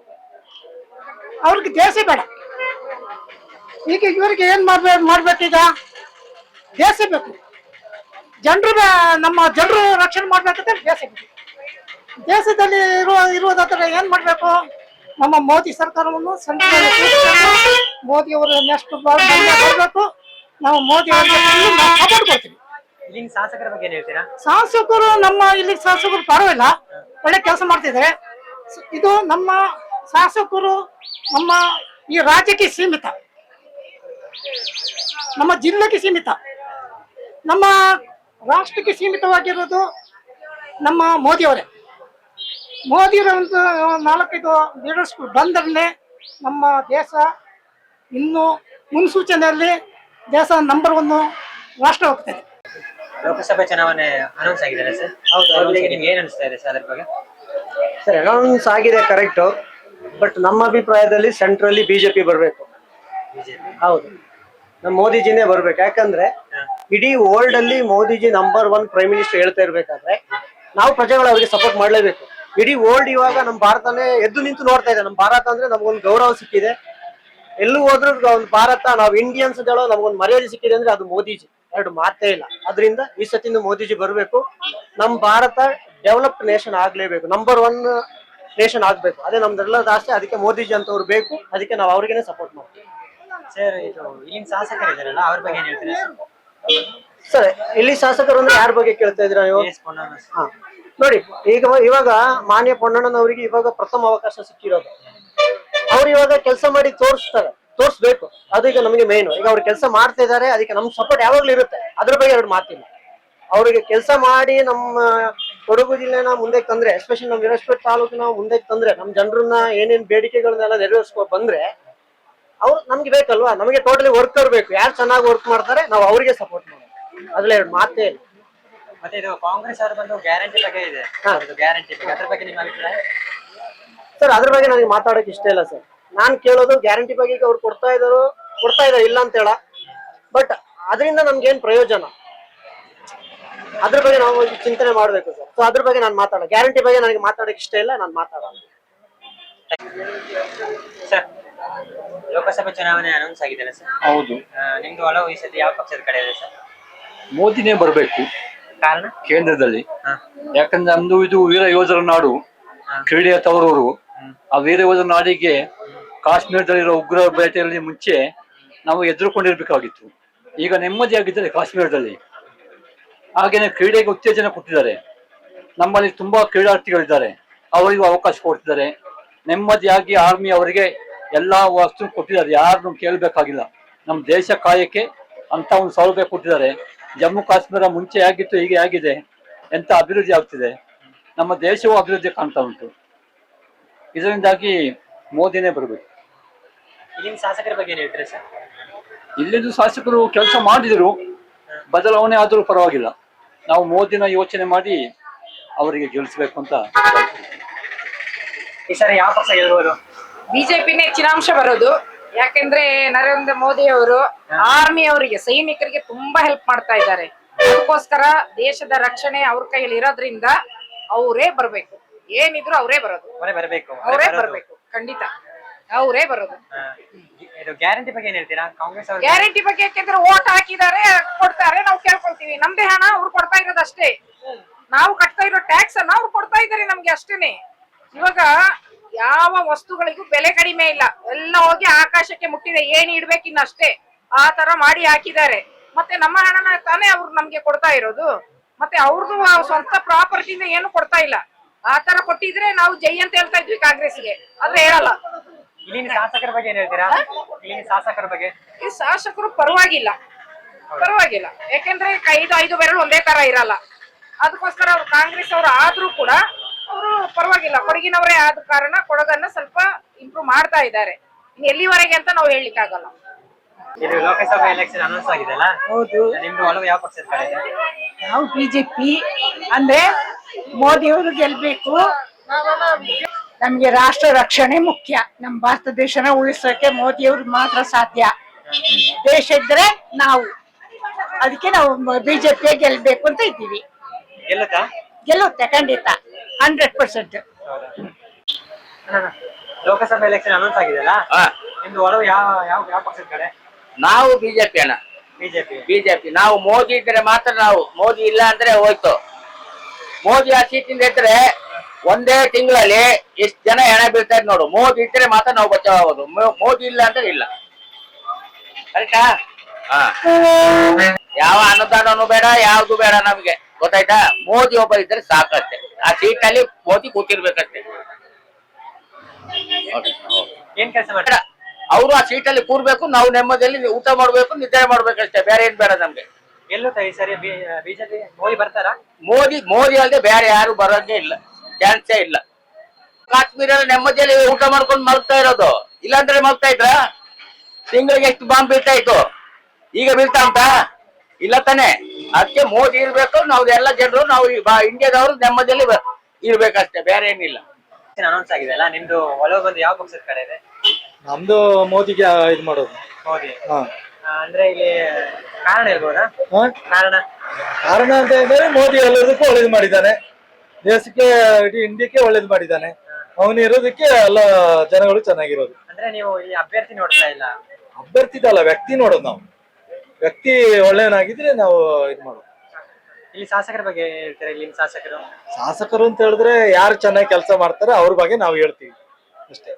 ಅವ್ರಿಗೆ ದೇಶ ಬೇಡ. ಈಗ ಇವರಿಗೆ ಏನ್ ಮಾಡ್ಬೇಕೀಗ? ದೇಶ ಬೇಕು. ನಮ್ಮ ಜನರು ರಕ್ಷಣೆ ಮಾಡ್ಬೇಕಂದ್ರೆ ದೇಶ ಬೇಕು. ದೇಶದಲ್ಲಿ ಇರುವುದಾದ್ರೆ ಏನ್ ಮಾಡ್ಬೇಕು? ನಮ್ಮ ಮೋದಿ ಸರ್ಕಾರವನ್ನು ಮೋದಿ ಅವರು ನೆಕ್ಸ್ಟ್ ಬರ್ಬೇಕು. ನಾವು ಮೋದಿ ಅವರಿಗೆ ಸಪೋರ್ಟ್ ಕೊಡ್ತೀವಿ. ಇಲ್ಲಿನ ಶಾಸಕರ ಬಗ್ಗೆ ಏನ್ ಹೇಳ್ತೀರಾ? ಶಾಸಕರು ಇಲ್ಲಿ ಶಾಸಕರು ಪರವಾಗಿಲ್ಲ, ಒಳ್ಳೆ ಕೆಲಸ ಮಾಡ್ತಿದ್ದಾರೆ. ಇದು ನಮ್ಮ ಶಾಸಕರು ನಮ್ಮ ಈ ರಾಜ್ಯಕ್ಕೆ ಸೀಮಿತ, ನಮ್ಮ ಜಿಲ್ಲೆಗೆ ಸೀಮಿತ, ನಮ್ಮ ರಾಷ್ಟ್ರಕ್ಕೆ ಸೀಮಿತವಾಗಿರೋದು ನಮ್ಮ ಮೋದಿಯವರೇ. ಮೋದಿಯವರ ಒಂದು 4-5 ಲೀಡರ್ಸ್ಗಳು ಬಂದ್ರೆ ನಮ್ಮ ದೇಶ ಇನ್ನು ಮುನ್ಸೂಚನೆಯಲ್ಲಿ ದೇಶ ನಂಬರ್ 1 ರಾಷ್ಟ್ರ ಹೋಗ್ತದೆ. ಲೋಕಸಭೆ ಚುನಾವಣೆ ಅನೌನ್ಸ್ ಆಗಿದೆ ಸರ್. ಹೌದು. ನಿಮ್ಗೆ ಏನ್ ಅನಿಸ್ತಾ ಇದೆ ಸರ್ ಅದ್ರ ಬಗ್ಗೆ? ಸರ್, ಅನೌನ್ಸ್ ಆಗಿದೆ ಕರೆಕ್ಟ್. ಬಟ್ ನಮ್ಮ ಅಭಿಪ್ರಾಯದಲ್ಲಿ ಸೆಂಟ್ರಲ್ಲಿ ಬಿಜೆಪಿ ಬರಬೇಕು. ಹೌದು, ನಮ್ಮ ಮೋದಿಜಿನೇ ಬರ್ಬೇಕು. ಯಾಕಂದ್ರೆ ಇಡೀ ವರ್ಲ್ಡ್ ಅಲ್ಲಿ ಮೋದಿಜಿ ನಂಬರ್ 1 ಪ್ರೈಮ್ ಮಿನಿಸ್ಟರ್ ಹೇಳ್ತಾ ಇರ್ಬೇಕಾದ್ರೆ ನಾವು ಪ್ರಜೆಗಳು ಅವರಿಗೆ ಸಪೋರ್ಟ್ ಮಾಡ್ಲೇಬೇಕು. ಇಡೀ ವರ್ಲ್ಡ್ ಇವಾಗ ನಮ್ಮ ಭಾರತನೇ ಎದ್ದು ನಿಂತು ನೋಡ್ತಾ ಇದೆ. ನಮ್ಮ ಭಾರತ ಅಂದ್ರೆ ನಮ್ಗೊಂದು ಗೌರವ ಸಿಕ್ಕಿದೆ. ಎಲ್ಲೂ ಹೋದ್ರೂ ಒಂದು ಭಾರತ, ನಾವು ಇಂಡಿಯನ್ಸ್ ನಮ್ಗೊಂದು ಮರ್ಯಾದೆ ಸಿಕ್ಕಿದೆ ಅಂದ್ರೆ ಅದು ಮೋದಿಜಿ, ಎರಡು ಮಾತೇ ಇಲ್ಲ. ಅದರಿಂದ ಈ ಸತಿಂದ ಮೋದಿಜಿ ಬರಬೇಕು. ನಮ್ಮ ಭಾರತ ಡೆವಲಪ್ಡ್ ನೇಷನ್ ಆಗ್ಲೇಬೇಕು, ನಂಬರ್ 1 ನೇಷನ್ ಆಗ್ಬೇಕು. ಅದೇ ನಮ್ದೆಲ್ಲದ ಆಸೆ. ಅದಕ್ಕೆ ಮೋದಿಜಿ ಅಂತವ್ರು ಬೇಕು. ಅದಕ್ಕೆ ನಾವು ಅವ್ರಿಗೇನೆ ಸಪೋರ್ಟ್ ಮಾಡ್ತೀವಿ. ಸರ್, ಇದು ಇಲ್ಲಿನ ಶಾಸಕರು ಇದಾರಲ್ಲ, ಅವ್ರ ಬಗ್ಗೆ ಏನ್ ಹೇಳ್ತೀರಾ ಸರ್? ಇಲ್ಲಿ ಶಾಸಕರು ಅಂದ್ರೆ ಯಾರ ಬಗ್ಗೆ ಕೇಳ್ತಾ ಇದ್ದೀರಾ ನೀವು? ಹಾ, ನೋಡಿ, ಇವಾಗ ಮಾನ್ಯ ಪೊನ್ನಣ್ಣನವರಿಗೆ ಇವಾಗ ಪ್ರಥಮ ಅವಕಾಶ ಸಿಕ್ಕಿರೋದು. ಅವ್ರು ಇವಾಗ ಕೆಲಸ ಮಾಡಿ ತೋರಿಸ್ಬೇಕು. ಅದು ಈಗ ನಮಗೆ ಮೇನ್. ಈಗ ಅವ್ರು ಕೆಲಸ ಮಾಡ್ತಾ ಇದಾರೆ, ಅದಕ್ಕೆ ನಮ್ ಸಪೋರ್ಟ್ ಯಾವಾಗ್ಲೂ ಇರುತ್ತೆ. ಅದ್ರ ಬಗ್ಗೆ ಎರಡು ಮಾತಿಲ್ಲ. ಅವ್ರಿಗೆ ಕೆಲಸ ಮಾಡಿ ನಮ್ಮ ಕೊಡಗು ಜಿಲ್ಲೆನ ಮುಂದೆ ತಂದ್ರೆ, ಎಸ್ಪೆಷಲಿ ನಮ್ಮ ವಿರಾಜಪೇಟೆ ತಾಲೂಕಿನ ಮುಂದೆ ತಂದ್ರೆ, ನಮ್ಮ ಜನರನ್ನ ಏನೇನ್ ಬೇಡಿಕೆಗಳನ್ನೆಲ್ಲ ನೆರವೇರಿಸ್ಕೊಂಡು ಬಂದ್ರೆ ಅವ್ರು ನಮ್ಗೆ ಬೇಕಲ್ವಾ? ನಮಗೆ ಟೋಟಲಿ ವರ್ಕರ್ ಬೇಕು. ಯಾರು ಚೆನ್ನಾಗಿ ವರ್ಕ್ ಮಾಡ್ತಾರೆ ನಾವು ಅವ್ರಿಗೆ ಸಪೋರ್ಟ್ ಮಾಡೋದು. ಅದ್ರಲ್ಲಿ ಎರಡು ಮಾತೇ ಇಲ್ಲ. ಮತ್ತೆ ಇದು ಕಾಂಗ್ರೆಸ್ ಅವ್ರ ಬಂದು ಗ್ಯಾರಂಟಿ ಬಗ್ಗೆ ಇದೆ. ಗ್ಯಾರಂಟಿ ಬಗ್ಗೆ ಅದ್ರ ಬಗ್ಗೆ ನಿಮ್ಮ ಅಭಿಪ್ರಾಯ? ಸರ್, ಅದ್ರ ಬಗ್ಗೆ ನನಗೆ ಮಾತಾಡೋಕೆ ಇಷ್ಟ ಇಲ್ಲ ಸರ್. ನಾನ್ ಕೇಳೋದು ಗ್ಯಾರಂಟಿ ಬಗ್ಗೆ ಅವ್ರು ಕೊಡ್ತಾ ಇದಾರೆ ಇಲ್ಲ ಅಂತ ಹೇಳ. ಬಟ್ ಅದರಿಂದ ನಮ್ಗೆ ಏನ್ ಪ್ರಯೋಜನ, ಅದ್ರ ಬಗ್ಗೆ ನಾವು ಚಿಂತನೆ ಮಾಡ್ಬೇಕು ಸರ್. ಸೊ ಅದ್ರ ಬಗ್ಗೆ ನಾನು ಮಾತಾಡೋ, ಗ್ಯಾರಂಟಿ ಬಗ್ಗೆ ನನಗೆ ಮಾತಾಡೋಕೆ ಇಷ್ಟ ಇಲ್ಲ, ನಾನು ಮಾತಾಡೋಣ. ಸರ್, ಲೋಕಸಭೆ ಚುನಾವಣೆ ಅನೌನ್ಸ್ ಆಗಿದೆ ಸರ್. ಹೌದು. ನಿಮ್ದು ಒಲವು ಈ ಸತಿ ಯಾವ ಪಕ್ಷದ ಕಡೆ ಇದೆ ಸರ್? ಮೋದಿನೇ ಬರಬೇಕು ಕಾರಣ? ಕೇಂದ್ರದಲ್ಲಿ. ಯಾಕಂದ್ರೆ ನಮ್ದು ಇದು ವೀರ ಯೋಧರ ನಾಡು, ಕ್ರೀಡೆಯ ತವರೂರು. ಆ ವೀರ ಯೋಧರ ನಾಡಿಗೆ ಕಾಶ್ಮೀರದಲ್ಲಿರೋ ಉಗ್ರ ಬೇಟೆಯಲ್ಲಿ ಮುಂಚೆ ನಾವು ಎದುರುಕೊಂಡಿರ್ಬೇಕಾಗಿತ್ತು. ಈಗ ನೆಮ್ಮದಿಯಾಗಿದ್ದಾರೆ ಕಾಶ್ಮೀರದಲ್ಲಿ. ಹಾಗೇನೆ ಕ್ರೀಡೆಗೆ ಉತ್ತೇಜನ ಕೊಟ್ಟಿದ್ದಾರೆ. ನಮ್ಮಲ್ಲಿ ತುಂಬಾ ಕ್ರೀಡಾರ್ಥಿಗಳಿದ್ದಾರೆ, ಅವರಿಗೂ ಅವಕಾಶ ಕೊಡ್ತಿದ್ದಾರೆ. ನೆಮ್ಮದಿಯಾಗಿ ಆರ್ಮಿ ಅವರಿಗೆ ಎಲ್ಲಾ ವಸ್ತು ಕೊಟ್ಟಿದ್ದಾರೆ, ಯಾರನ್ನು ಕೇಳಬೇಕಾಗಿಲ್ಲ. ನಮ್ಮ ದೇಶ ಕಾಯಕ್ಕೆ ಅಂತ ಒಂದು ಸೌಲಭ್ಯ ಕೊಟ್ಟಿದ್ದಾರೆ. ಜಮ್ಮು ಕಾಶ್ಮೀರ ಮುಂಚೆ ಆಗಿತ್ತು, ಹೀಗೆ ಆಗಿದೆ. ಎಂತ ಅಭಿವೃದ್ಧಿ ಆಗ್ತಿದೆ, ನಮ್ಮ ದೇಶವೂ ಅಭಿವೃದ್ಧಿ ಕಾಣ್ತಾ ಉಂಟು. ಇದರಿಂದಾಗಿ ಮೋದಿನೇ ಬರಬೇಕು. ಇಲ್ಲಿನ ಶಾಸಕರ ಬಗ್ಗೆ ಏನ್ ಹೇಳ್ತೀರಾ ಸರ್? ಇಲ್ಲಿದ್ದು ಶಾಸಕರು ಕೆಲಸ ಮಾಡಿದ್ರು, ಬದಲಾವಣೆ ಆದರೂ ಪರವಾಗಿಲ್ಲ. ನಾವು ಮೋದಿನ ಯೋಚನೆ ಮಾಡಿ ಅವರಿಗೆ ಗೆಲ್ಲಿಸಬೇಕು ಅಂತ. ಈ ಸರಿ ಯಾವ ಪಕ್ಷ ಗೆಲ್ಬಹುದು? ಬಿಜೆಪಿನೇ ಹೆಚ್ಚಿನ ಅಂಶ ಬರೋದು. ಯಾಕೆಂದ್ರೆ ನರೇಂದ್ರ ಮೋದಿ ಅವರು ಆರ್ಮಿ ಅವರಿಗೆ, ಸೈನಿಕರಿಗೆ ತುಂಬಾ ಹೆಲ್ಪ್ ಮಾಡ್ತಾ ಇದ್ದಾರೆ. ಅದಕ್ಕೋಸ್ಕರ ದೇಶದ ರಕ್ಷಣೆ ಅವ್ರ ಕೈಯಲ್ಲಿ ಇರೋದ್ರಿಂದ ಅವರೇ ಬರ್ಬೇಕು. ಏನಿದ್ರು ಅವರೇ ಬರೋದು, ಅವರೇ ಬರ್ಬೇಕು. ಖಂಡಿತ ಅವರೇ ಬರೋದು. ಗ್ಯಾರಂಟಿ ಬಗ್ಗೆ ಏನ್ ಹೇಳ್ತೀರಾ? ಕಾಂಗ್ರೆಸ್ ಅವರು ಗ್ಯಾರಂಟಿ ಬಗ್ಗೆ ಯಾಕೆಂದ್ರೆ ಓಟ್ ಹಾಕಿದ್ದಾರೆ, ಕೊಡ್ತಾರೆ, ನಾವು ಕೇಳ್ಕೊಳ್ತೀವಿ. ನಮ್ದೇ ಹಣ ಅವ್ರು ಕೊಡ್ತಾ ಇರೋದು ಅಷ್ಟೇ. ನಾವು ಕಟ್ತಾ ಇರೋ ಟ್ಯಾಕ್ಸ್ ಅನ್ನ ಅವ್ರು ಕೊಡ್ತಾ ಇದ್ದಾರೆ ನಮ್ಗೆ ಅಷ್ಟೇನೆ. ಇವಾಗ ಯಾವ ವಸ್ತುಗಳಿಗೂ ಬೆಲೆ ಕಡಿಮೆ ಇಲ್ಲ, ಎಲ್ಲ ಹೋಗಿ ಆಕಾಶಕ್ಕೆ ಮುಟ್ಟಿದೆ. ಏನ್ ಇಡ್ಬೇಕಿನ್ನ ಅಷ್ಟೇ, ಆ ತರ ಮಾಡಿ ಹಾಕಿದ್ದಾರೆ. ಮತ್ತೆ ನಮ್ಮ ಹಣನ ತಾನೇ ಅವ್ರು ನಮ್ಗೆ ಕೊಡ್ತಾ ಇರೋದು. ಮತ್ತೆ ಅವ್ರದ್ದು ಸ್ವಂತ ಪ್ರಾಪರ್ಟಿಯಿಂದ ಏನು ಕೊಡ್ತಾ ಇಲ್ಲ. ಆ ತರ ಕೊಟ್ಟಿದ್ರೆ ನಾವು ಜೈ ಅಂತ ಹೇಳ್ತಾ ಇದ್ವಿ ಕಾಂಗ್ರೆಸ್ಗೆ, ಆದ್ರೆ ಹೇಳಲ್ಲ. ಇಲ್ಲಿನ ಶಾಸಕರ ಬಗ್ಗೆ ಏನ್ ಹೇಳ್ತೀರಾ? ಇಲ್ಲಿನ ಶಾಸಕರ ಬಗ್ಗೆ? ಈ ಶಾಸಕರು ಪರವಾಗಿಲ್ಲ. ಯಾಕೆಂದ್ರೆ ಐದು ಬೆರಳು ಒಂದೇ ತರ ಇರಲ್ಲ. ಅದಕ್ಕೋಸ್ಕರ ಅವ್ರು ಕಾಂಗ್ರೆಸ್ ಅವರು ಆದ್ರೂ ಕೂಡ ಅವರು ಪರವಾಗಿಲ್ಲ. ಕೊಡಗಿನವರೇ ಆದ ಕಾರಣ ಕೊಡಗನ್ನ ಸ್ವಲ್ಪ ಇಂಪ್ರೂವ್ ಮಾಡ್ತಾ ಇದ್ದಾರೆ. ಎಲ್ಲಿವರೆಗೆ ಅಂತ ನಾವು ಹೇಳಲಿಕ್ಕೆ ಆಗಲ್ಲ. ಇದು ಲೋಕಸಭಾ ಎಲೆಕ್ಷನ್ ಅನೌನ್ಸ್ ಆಗಿದೆಲ್ಲ, ಹೌದು. ನಿಮ್ದು ಒಲವು ಯಾವ ಪಕ್ಷದ ಕಡೆ ಇದೆ? ನಾವು ಬಿಜೆಪಿ. ಅಂದ್ರೆ ಮೋದಿಯವರು ಗೆಲ್ಬೇಕು. ನಮ್ಗೆ ರಾಷ್ಟ್ರ ರಕ್ಷಣೆ ಮುಖ್ಯ. ನಮ್ಮ ಭಾರತ ದೇಶನ ಉಳಿಸೋಕೆ ಮೋದಿಯವ್ರು ಮಾತ್ರ ಸಾಧ್ಯ. ದೇಶ ಇದ್ರೆ ನಾವು, ಅದಕ್ಕೆ ನಾವು ಬಿಜೆಪಿ ಗೆಲ್ಬೇಕು ಅಂತ ಇದ್ದೀವಿ. ಗೆಲ್ಲುತ್ತಾ? ಗೆಲ್ಲುತ್ತೆ ಖಂಡಿತ, 100%. ಲೋಕಸಭಾ ಎಲೆಕ್ಷನ್ ಅನೌನ್ಸ್ ಆಗಿದೆಯಲ್ಲ, ನಿಮ್ದು ಒಲವು ಯಾವ ಯಾವ ಯಾವ ಪಕ್ಷದ ಕಡೆ? ನಾವು ಬಿಜೆಪಿ ಅಣ್ಣ, ಬಿಜೆಪಿ. ನಾವು ಮೋದಿ ಇದ್ರೆ ಮಾತ್ರ, ನಾವು ಮೋದಿ ಇಲ್ಲ ಅಂದ್ರೆ ಹೋಯ್ತು. ಮೋದಿ ಆ ಸೀಟಿಂದ ಇದ್ರೆ ಒಂದೇ ತಿಂಗಳಲ್ಲಿ ಎಷ್ಟು ಜನ ಹೆಣ ಬೀಳ್ತಾರೆ ನೋಡು. ಮೋದಿ ಇದ್ರೆ ಮಾತ್ರ ನಾವು ಬಚಾವಾಗೋದು, ಮೋದಿ ಇಲ್ಲ ಅಂದ್ರೆ ಇಲ್ಲ. ಕರೆಕ್ಟಾ? ಯಾವ ಅನುದಾನನು ಬೇಡ, ಯಾವ್ದು ಬೇಡ ನಮ್ಗೆ, ಗೊತ್ತಾಯ್ತಾ? ಮೋದಿ ಒಬ್ಬ ಇದ್ರೆ ಸಾಕಷ್ಟೇ. ಆ ಸೀಟಲ್ಲಿ ಮೋದಿ ಕೂತಿರ್ಬೇಕಷ್ಟೇ. ಏನ್ ಕೆಲಸ ಮಾಡ್ತಾರೆ ಅವರು? ಆ ಸೀಟಲ್ಲಿ ಕೂರ್ಬೇಕು, ನಾವು ನೆಮ್ಮದಿಯಲ್ಲಿ ಊಟ ಮಾಡ್ಬೇಕು, ನಿದ್ರೆ ಮಾಡ್ಬೇಕಷ್ಟೇ, ಬೇರೆ ಏನ್ ಬೇಡ ನಮ್ಗೆ. ಗೆಲ್ಲುತ್ತಾ ಈ ಸರಿ ಬಿಜೆಪಿ? ಮೋದಿ ಬರ್ತಾರಾ? ಮೋದಿ ಅಲ್ಲದೆ ಬೇರೆ ಯಾರು ಬರೋಂಗೆ ಇಲ್ಲ, ಚಾನ್ಸೇ ಇಲ್ಲ. ಕಾಶ್ಮೀರ ನೆಮ್ಮದಿಯಲ್ಲಿ ಊಟ ಮಾಡ್ಕೊಂಡು ಮಲ್ತಾ ಇರೋದು, ಇಲ್ಲಾಂದ್ರೆ ಮಲ್ತಾ ಇದ್ರ? ತಿಂಗಳಿಗೆ ಎಷ್ಟು ಬಾಂಬ್ ಬೀಳ್ತಾ ಇತ್ತು, ಈಗ ಬೀಳ್ತಾ ಉಂಟಾ? ಇಲ್ಲ ತಾನೆ. ಅದಕ್ಕೆ ಮೋದಿ ಇರ್ಬೇಕು, ನಾವು ಎಲ್ಲ ಜನರು, ನಾವು ಇಂಡಿಯಾದವರು ನೆಮ್ಮದಿಯಲ್ಲಿ ಇರ್ಬೇಕಷ್ಟೇ, ಬೇರೆ ಏನಿಲ್ಲ. ಅನೌನ್ಸ್ ಆಗಿದೆ ಅಲ್ಲ, ನಿಮ್ದು ಒಲವು ಬಂದು ಯಾವ ಪಕ್ಷದ ಕಡೆ ಇದೆ? ನಮ್ದು ಮೋದಿಗೆ ಇದು ಮಾಡೋದು. ಮೋದಿ. ಅಂದ್ರೆ ಇಲ್ಲಿ ಕಾರಣ ಇರ್ಬೋದಾ? ಕಾರಣ ಕಾರಣ ಅಂತ ಹೇಳಿದ್ರೆ ಮೋದಿ ಎಲ್ಲದಕ್ಕೂ ಒಳ್ಳೇದು ಮಾಡಿದ್ದಾನೆ, ದೇಶಕ್ಕೆ ಇಡೀ ಇಂಡಿಯಾಕ್ಕೆ ಒಳ್ಳೇದು ಮಾಡಿದ್ದಾನೆ. ಅವನು ಇರೋದಕ್ಕೆ ಎಲ್ಲ ಜನಗಳು ಚೆನ್ನಾಗಿರೋದು. ಅಂದ್ರೆ ನೀವು ಈ ಅಭ್ಯರ್ಥಿ ನೋಡ್ತಾ ಇಲ್ಲ? ಅಭ್ಯರ್ಥಿದಲ್ಲ, ವ್ಯಕ್ತಿ ನೋಡೋದು ನಾವು. ವ್ಯಕ್ತಿ ಒಳ್ಳೆಯನಾಗಿದ್ರೆ ನಾವು ಇದು ಮಾಡೋದು. ಇಲ್ಲಿ ಶಾಸಕರ ಬಗ್ಗೆ ಹೇಳ್ತಾರೆ. ಇಲ್ಲಿನ ಶಾಸಕರು ಅಂತ ಹೇಳಿದ್ರೆ ಯಾರು ಚೆನ್ನಾಗಿ ಕೆಲಸ ಮಾಡ್ತಾರೆ ಅವ್ರ ಬಗ್ಗೆ ನಾವು ಹೇಳ್ತೀವಿ ಅಷ್ಟೇ.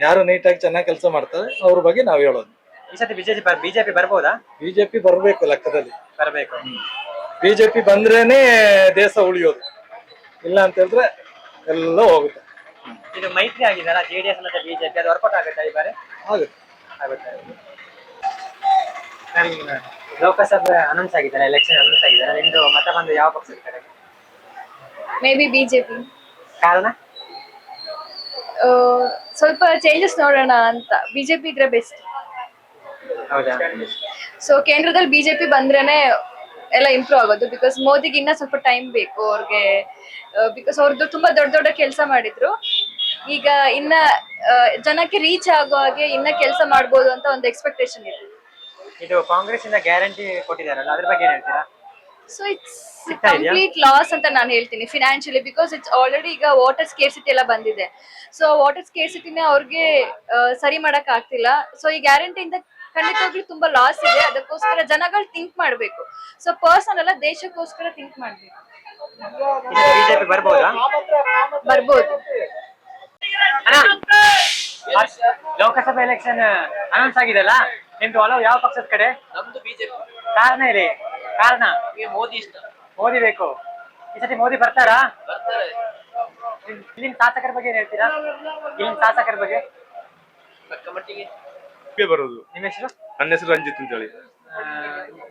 ಯಾರು ನೀಟಾಗಿ ಚೆನ್ನಾಗಿ ಕೆಲಸ ಮಾಡ್ತಾರೆ ಅವ್ರ ಬಗ್ಗೆ ನಾವು ಹೇಳೋದು. ಈ ಸತಿ ಬಿಜೆಪಿ ಬರ್ಬೋದಾ? ಬಿಜೆಪಿ ಬರ್ಬೇಕು, ಲೆಕ್ಕದಲ್ಲಿ ಬರ್ಬೇಕು. ಬಿಜೆಪಿ ಬಂದ್ರೇನೆ ದೇಶ ಉಳಿಯೋದು, ಇಲ್ಲ ಅಂತ ಹೇಳಿದ್ರೆ ಎಲ್ಲ ಹೋಗುತ್ತೆ. ಇದು ಮೈತ್ರಿ ಆಗಿದೆಲ್ಲ ಜೆಡಿಎಸ್ ಮತ್ತೆ ಬಿಜೆಪಿ, ಅದು ವರ್ಕೌಟ್ ಆಗುತ್ತೆ ಈ ಬಾರಿ? ಆಗುತ್ತೆ. ಲೋಕಸಭೆ ಅನೌನ್ಸ್ ಆಗಿದ್ದಾರೆ, ಎಲೆಕ್ಷನ್ ಅನೌನ್ಸ್ ಆಗಿದ್ದಾರೆ, ನಿಮ್ದು ಮತ ಬಂದು ಯಾವ ಪಕ್ಷದ ಕಡೆ? May be BJP. ಕಾರಣ? ಸ್ವಲ್ಪ ಚೇಂಜಸ್ ನೋಡೋಣ ಅಂತ. ಬಿಜೆಪಿ ಇದ್ರೆ ಬೆಸ್ಟ್. ಹೌದಾ? ಸೊ ಕೇಂದ್ರದಲ್ಲಿ ಬಿಜೆಪಿ ಬಂದ್ರೇನೆ ಎಲ್ಲ ಇಂಪ್ರೂವ್ ಆಗೋದು. ಬಿಕಾಸ್ ಮೋದಿಗೆ ಇನ್ನ ಸ್ವಲ್ಪ ಟೈಮ್ ಬೇಕು ಅವ್ರಿಗೆ. ಬಿಕಾಸ್ ಅವ್ರದ್ದು ತುಂಬಾ ದೊಡ್ಡ ದೊಡ್ಡ ಕೆಲಸ ಮಾಡಿದ್ರು. ಈಗ ಇನ್ನ ಜನಕ್ಕೆ ರೀಚ್ ಆಗೋ ಹಾಗೆ ಇನ್ನ ಕೆಲಸ ಮಾಡ್ಬೋದು ಅಂತ ಒಂದು ಎಕ್ಸ್ಪೆಕ್ಟೇಷನ್ ಇದೆ. ಇದು ಕಾಂಗ್ರೆಸ್ ಇಂದ ಗ್ಯಾರಂಟಿ ಕೊಟ್ಟಿದ್ದಾರಲ್ಲ, ಅದ್ರ ಬಗ್ಗೆ ಏನ್ ಹೇಳ್ತೀರಾ? ಸೊ ಇಟ್ಸ್ ಕಂಪ್ಲೀಟ್ ಲಾಸ್ ಅಂತ ನಾನು ಹೇಳ್ತೀನಿ ಫಿನಾನ್ಷಿಯಲಿ. ಬಿಕಾಸ್ ಇಟ್ಸ್ ಆಲ್ರೆಡಿ ಈಗ ವಾಟರ್ ಸ್ಕೇರ್ಸಿಟಿ ಎಲ್ಲ ಬಂದಿದೆ. ಸೊ ವಾಟರ್ ಸ್ಕೇರ್ಸಿಟಿನೇ ಅವ್ರಿಗೆ ಸರಿ ಮಾಡಕ್ ಆಗ್ತಿಲ್ಲ. ಸೊ ಈ ಗ್ಯಾರಂಟಿಯಿಂದ ಖಂಡಿತವಾಗ್ಲೂ ತುಂಬಾ ಲಾಸ್ ಇದೆ. ಅದಕ್ಕೋಸ್ಕರ ಜನಗಳು ಥಿಂಕ್ ಮಾಡ್ಬೇಕು. ಸೊ ಪರ್ಸನಲ್ ಅಲ್ಲ, ದೇಶಕ್ಕೋಸ್ಕರ ಥಿಂಕ್ ಮಾಡ್ಬೇಕು. ಬಿಜೆಪಿ ಬರ್ಬೋದಾ? ಬರ್ಬೋದು. ಲೋಕಸಭಾ ಎಲೆಕ್ಷನ್ ಅನೌನ್ಸ್ ಆಗಿದೆಲ್ಲ, ನಿಮ್ದು ಒಲವು ಯಾವ ಪಕ್ಷದ ಕಡೆ? ನಮ್ದು ಬಿಜೆಪಿ. ಕಾರಣ ಇದೆ? ಕಾರಣ ಮೋದಿ ಇಷ್ಟ. ಮೋದಿ ಬೇಕು. ಈ ಸತಿ ಮೋದಿ ಬರ್ತಾರಾ? ಇಲ್ಲಿನ ಶಾಸಕರ ಬಗ್ಗೆ ಏನ್ ಹೇಳ್ತೀರಾ? ಇಲ್ಲಿನ ಶಾಸಕರ ಬಗ್ಗೆ ಬರೋದು. ನಿಮ್ಮ ಹೆಸರು? ನನ್ನ ಹೆಸರು ರಂಜಿತ್ ಅಂತ ಹೇಳಿ.